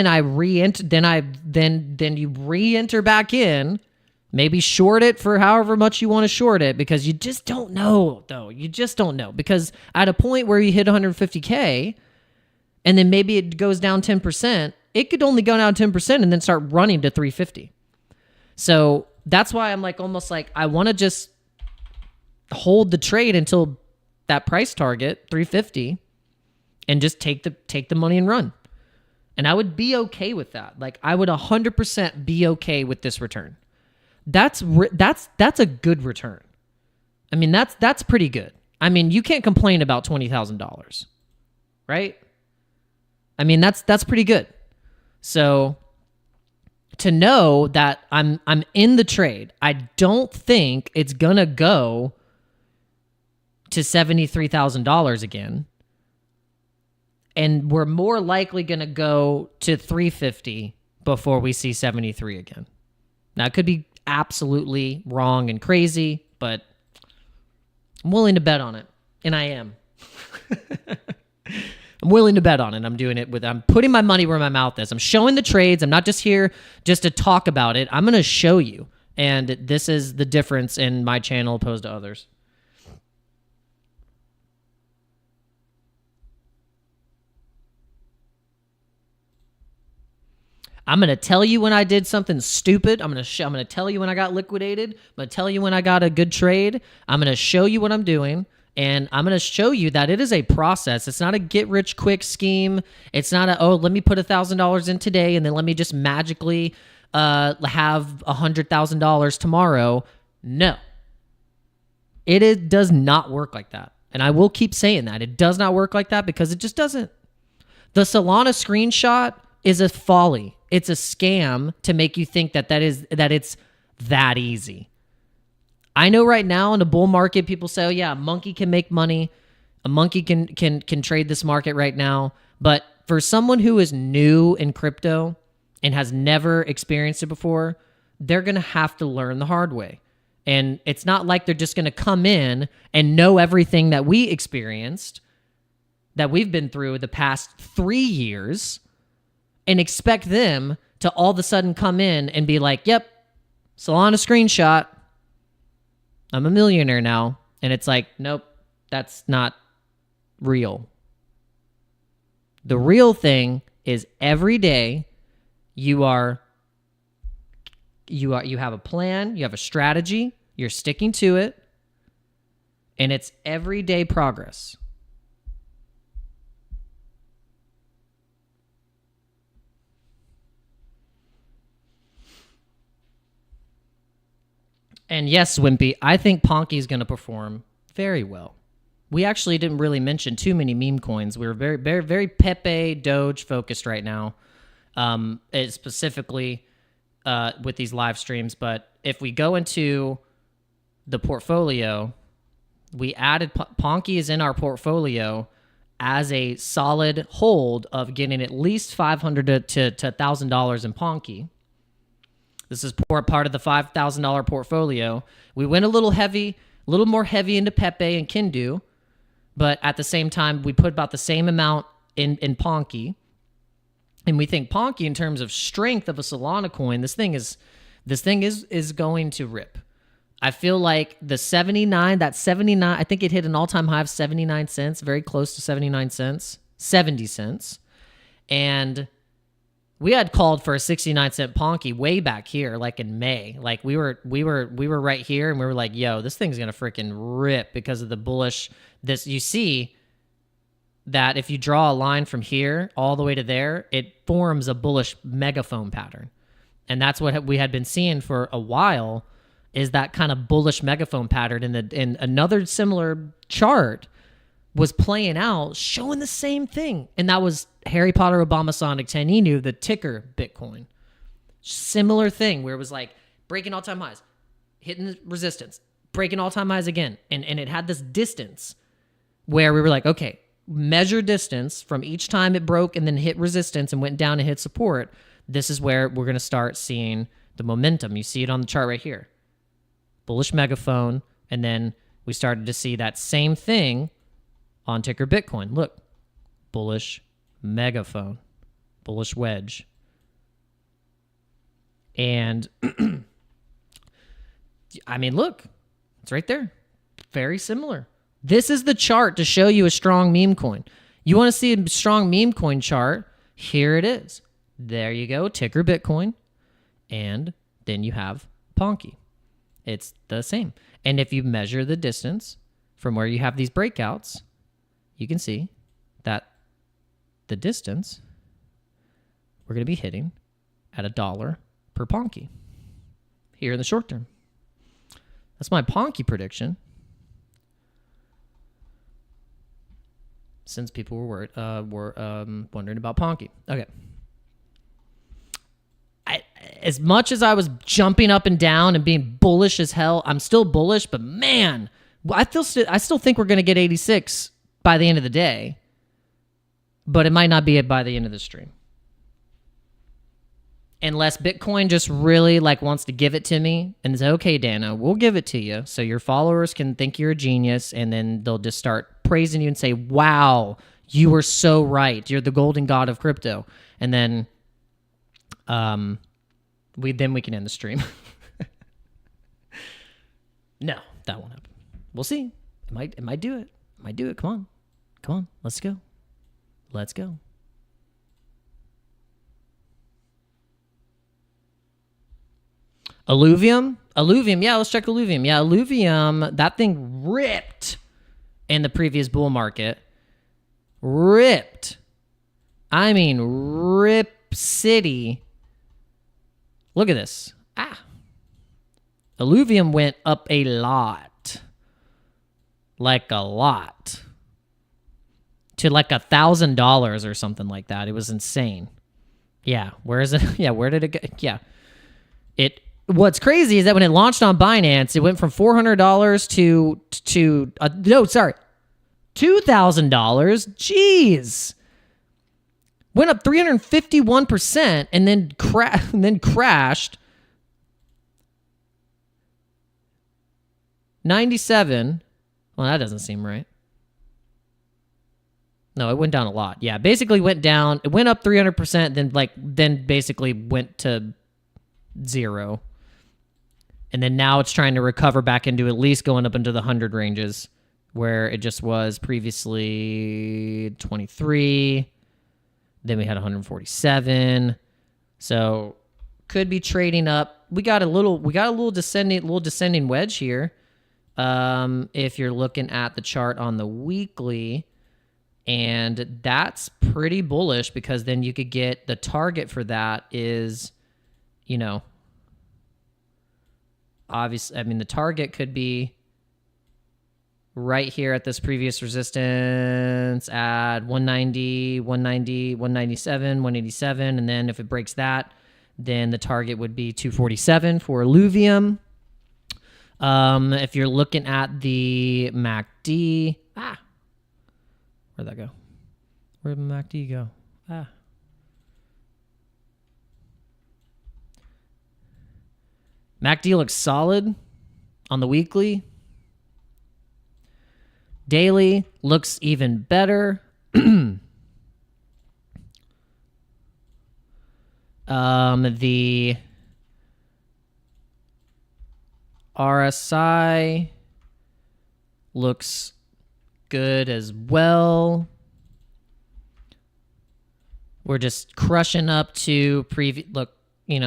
Speaker 1: I re-enter. Then you re-enter back in, maybe short it for however much you want to short it, because you just don't know though. You just don't know, because at a point where you hit 150K, and then maybe it goes down 10%, it could only go down 10% and then start running to 350. So that's why I'm like almost like I want to just hold the trade until that price target 350, and just take the money and run. And I would be okay with that. Like I would 100% be okay with this return. That's a good return. I mean, that's pretty good. I mean, you can't complain about $20,000, right? I mean, that's pretty good. So to know that I'm in the trade, I don't think it's gonna go to $73,000 again. And we're more likely going to go to 350 before we see 73 again. Now, it could be absolutely wrong and crazy, but I'm willing to bet on it. And I am. I'm willing to bet on it. I'm doing it I'm putting my money where my mouth is. I'm showing the trades. I'm not just here just to talk about it. I'm going to show you. And this is the difference in my channel opposed to others. I'm going to tell you when I did something stupid. I'm going to tell you when I got liquidated. I'm going to tell you when I got a good trade. I'm going to show you what I'm doing. And I'm going to show you that it is a process. It's not a get-rich-quick scheme. It's not let me put $1,000 in today and then let me just magically have $100,000 tomorrow. No. It does not work like that. And I will keep saying that. It does not work like that, because it just doesn't. The Solana screenshot is a folly. It's a scam to make you think that it's that easy. I know right now in the bull market, people say, oh yeah, a monkey can make money. A monkey can trade this market right now. But for someone who is new in crypto and has never experienced it before, they're going to have to learn the hard way. And it's not like they're just going to come in and know everything that we experienced, that we've been through the past 3 years, and expect them to all of a sudden come in and be like, yep, Solana screenshot, I'm a millionaire now. And it's like, nope, that's not real. The real thing is every day you have a plan, you have a strategy, you're sticking to it, and it's everyday progress. And yes, Wimpy, I think Ponky is going to perform very well. We actually didn't really mention too many meme coins. We were very, very, very Pepe, Doge focused right now, specifically with these live streams. But if we go into the portfolio, we added Ponky is in our portfolio as a solid hold of getting at least $500 to $1,000 in Ponky. This is part of the $5,000 portfolio. We went a little more heavy into Pepe and Kindu, but at the same time, we put about the same amount in Ponky. And we think Ponky, in terms of strength of a Solana coin, this thing is going to rip. I feel like the 79, I think it hit an all-time high of 79 cents, very close to 79 cents, 70 cents. And we had called for a 69-cent Ponky way back here, like in May. Like we were right here, and we were like, "Yo, this thing's gonna freaking rip" because of the bullish. You see that if you draw a line from here all the way to there, it forms a bullish megaphone pattern, and that's what we had been seeing for a while. Is that kind of bullish megaphone pattern in another similar chart was playing out, showing the same thing. And that was Harry Potter Obama Sonic 10 Inu, the ticker Bitcoin. Similar thing where it was like breaking all-time highs, hitting the resistance, breaking all-time highs again. And it had this distance where we were like, okay, measure distance from each time it broke and then hit resistance and went down and hit support. This is where we're going to start seeing the momentum. You see it on the chart right here. Bullish megaphone. And then we started to see that same thing on ticker Bitcoin. Look, bullish megaphone, bullish wedge. And I mean, look, it's right there. Very similar. This is the chart to show you a strong meme coin. You want to see a strong meme coin chart? Here it is. There you go, ticker Bitcoin. And then you have Ponky. It's the same. And if you measure the distance from where you have these breakouts, you can see that the distance we're going to be hitting at $1 per Ponky here in the short term. That's my Ponky prediction. Since people were wondering about Ponky. Okay. As much as I was jumping up and down and being bullish as hell, I'm still bullish, but man, I still think we're going to get 86 by the end of the day, but it might not be it by the end of the stream. Unless Bitcoin just really wants to give it to me and say, okay, Dana, we'll give it to you so your followers can think you're a genius, and then they'll just start praising you and say, wow, you were so right. You're the golden god of crypto. And then we can end the stream. No, that won't happen. We'll see. It might do it. It might do it. Come on. Let's go. Alluvium. Yeah, let's check Alluvium. Yeah, Alluvium, that thing ripped in the previous bull market. Ripped. I mean, rip city. Look at this. Alluvium went up a lot. Like a lot. to like $1,000 or something like that. It was insane. Yeah, where is it? Yeah, where did it go? Yeah. What's crazy is that when it launched on Binance, it went from $400 to $2,000. Jeez. Went up 351% and then crashed 97. Well, that doesn't seem right. No, it went down a lot. Yeah, basically went down. It went up 300%, then basically went to 0. And then now it's trying to recover back into at least going up into the 100 ranges where it just was previously 23. Then we had 147. So could be trading up. We got a little descending wedge here. If you're looking at the chart on the weekly, and that's pretty bullish because then you could get the target for that is, obviously, I mean, the target could be right here at this previous resistance at 190, 190, 197, 187. And then if it breaks that, then the target would be 247 for Illuvium. If you're looking at the MACD, where'd that go? Where'd the MACD go? MACD looks solid on the weekly. Daily looks even better. The RSI looks good as well. We're just crushing up to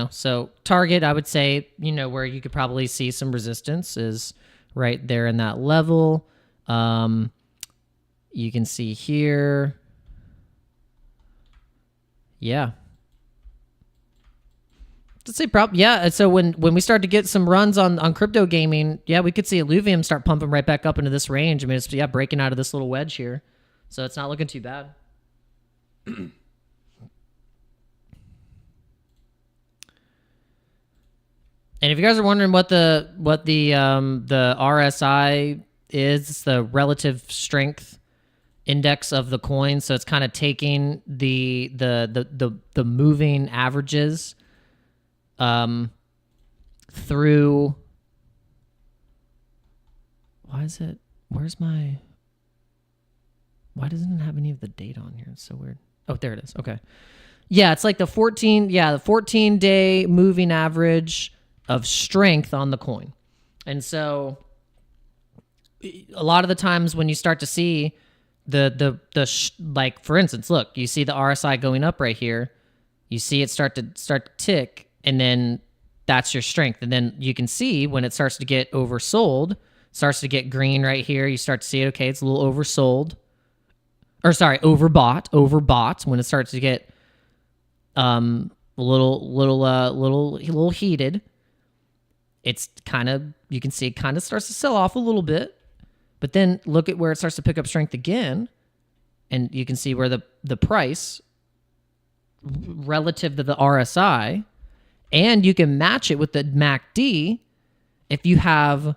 Speaker 1: so target, I would say, where you could probably see some resistance is right there in that level. You can see here. Yeah. Let's say so when we start to get some runs on crypto gaming, we could see Illuvium start pumping right back up into this range. I mean, it's breaking out of this little wedge here. So it's not looking too bad. And if you guys are wondering what the RSI is, it's the relative strength index of the coin. So it's kind of taking the moving averages through. Why doesn't it have any of the data on here? It's so weird. Oh, there it is. Okay. Yeah, it's like the 14-day moving average of strength on the coin. And so a lot of the times when you start to see like, for instance, look, you see the RSI going up right here, you see it start to tick, and then that's your strength. And then you can see when it starts to get oversold, starts to get green right here, you start to see, okay, it's a little oversold, or sorry, overbought when it starts to get a little heated. It's kind of, you can see it kind of starts to sell off a little bit, but then look at where it starts to pick up strength again, and you can see where the price relative to the RSI, and you can match it with the MACD. If you have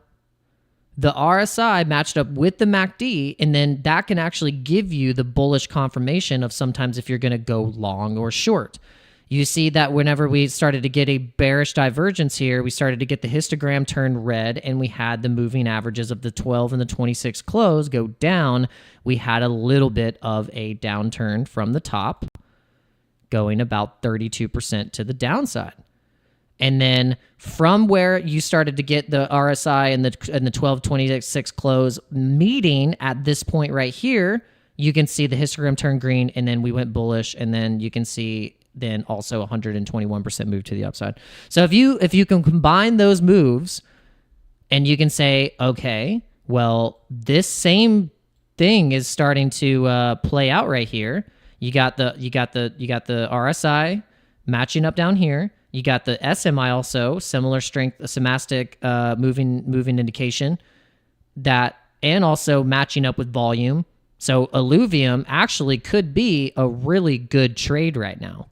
Speaker 1: the RSI matched up with the MACD, and then that can actually give you the bullish confirmation of sometimes if you're going to go long or short. You see that whenever we started to get a bearish divergence here, we started to get the histogram turn red, and we had the moving averages of the 12 and the 26 close go down. We had a little bit of a downturn from the top, going about 32% to the downside. And then from where you started to get the RSI and the 12-26 close meeting at this point right here, you can see the histogram turn green, and then we went bullish, and then you can see then also 121% move to the upside. So if you can combine those moves, and you can say, okay, well, this same thing is starting to play out right here. You got the RSI matching up down here. You got the SMI also, similar strength, semastic moving indication, that, and also matching up with volume So Illuvium actually could be a really good trade right now.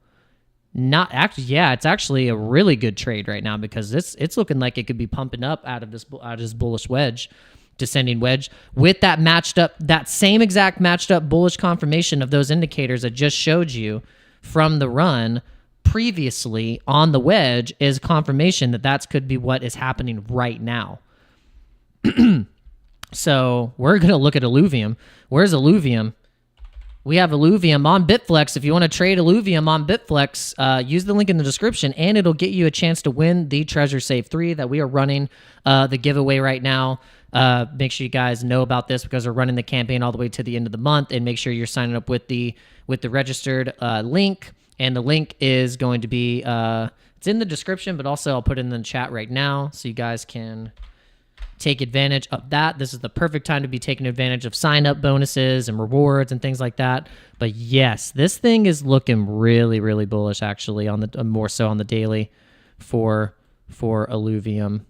Speaker 1: Not actually, yeah, it's actually a really good trade right now because it's looking like it could be pumping up out of this bullish wedge, descending wedge with that same exact matched up bullish confirmation of those indicators I just showed you from the run previously on the wedge is confirmation that could be what is happening right now. So we're gonna look at Illuvium. Where's Illuvium? We have Illuvium on BITFLEX. If you want to trade Illuvium on BITFLEX, use the link in the description, and it'll get you a chance to win the Treasure Save 3 that we are running the giveaway right now. Make sure you guys know about this because we're running the campaign all the way to the end of the month, and make sure you're signing up with the registered link. And the link is going to be it's in the description, but also I'll put it in the chat right now so you guys can take advantage of that. This is the perfect time to be taking advantage of sign-up bonuses and rewards and things like that. But yes, this thing is looking really, really bullish actually on the more so on the daily for Illuvium.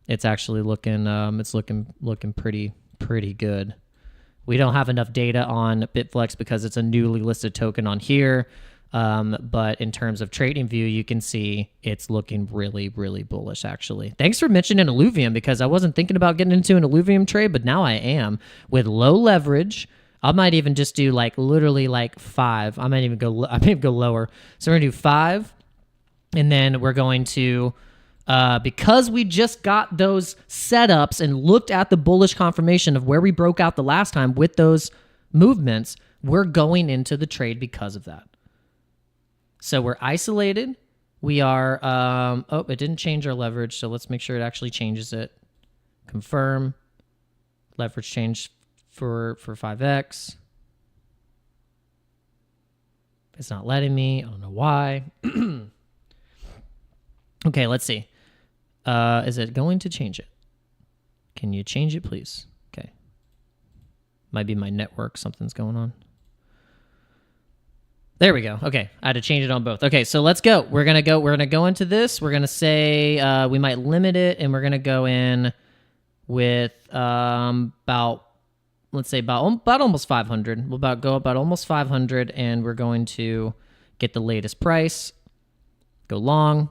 Speaker 1: It's actually looking looking pretty good. We don't have enough data on BITFLEX because it's a newly listed token on here. But in terms of trading view, you can see it's looking really, really bullish, actually. Thanks for mentioning Illuvium because I wasn't thinking about getting into an Illuvium trade, but now I am. With low leverage, I might even just do literally 5. I might even go lower. So we're going to do 5, and then we're going to, because we just got those setups and looked at the bullish confirmation of where we broke out the last time with those movements, we're going into the trade because of that. So we're isolated. We are, oh, it didn't change our leverage, so let's make sure it actually changes it. Confirm. Leverage change for 5x. It's not letting me. I don't know why. Okay, let's see. Is it going to change it? Can you change it, please? Okay. Might be my network. Something's going on. There we go. Okay, I had to change it on both. Okay, so let's go. We're gonna go into this. We're gonna say we might limit it, and we're gonna go in with about almost 500. We'll go about almost 500, and we're going to get the latest price. Go long,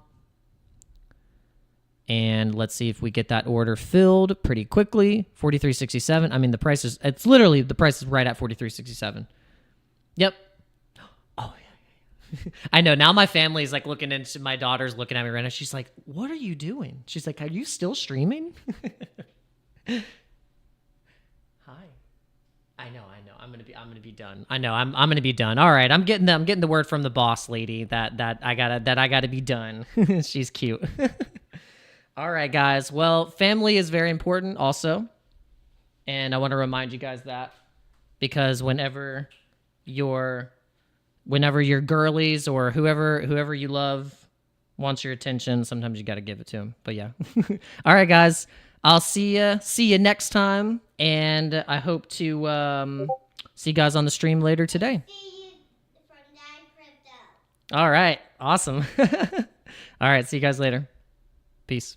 Speaker 1: and let's see if we get that order filled pretty quickly. 43.67. I mean, the price is right at 43.67. Yep. I know. Now my family's looking into, my daughter's looking at me right now. She's like, what are you doing? She's like, are you still streaming? Hi. I know. I'm gonna be done. I know. I'm gonna be done. All right. I'm getting the word from the boss lady that I gotta be done. She's cute. All right, guys. Well, family is very important also. And I want to remind you guys that because whenever your girlies or whoever you love wants your attention, sometimes you got to give it to them. But yeah. All right, guys. I'll see you next time, and I hope to see you guys on the stream later today. All right. Awesome. All right. See you guys later. Peace.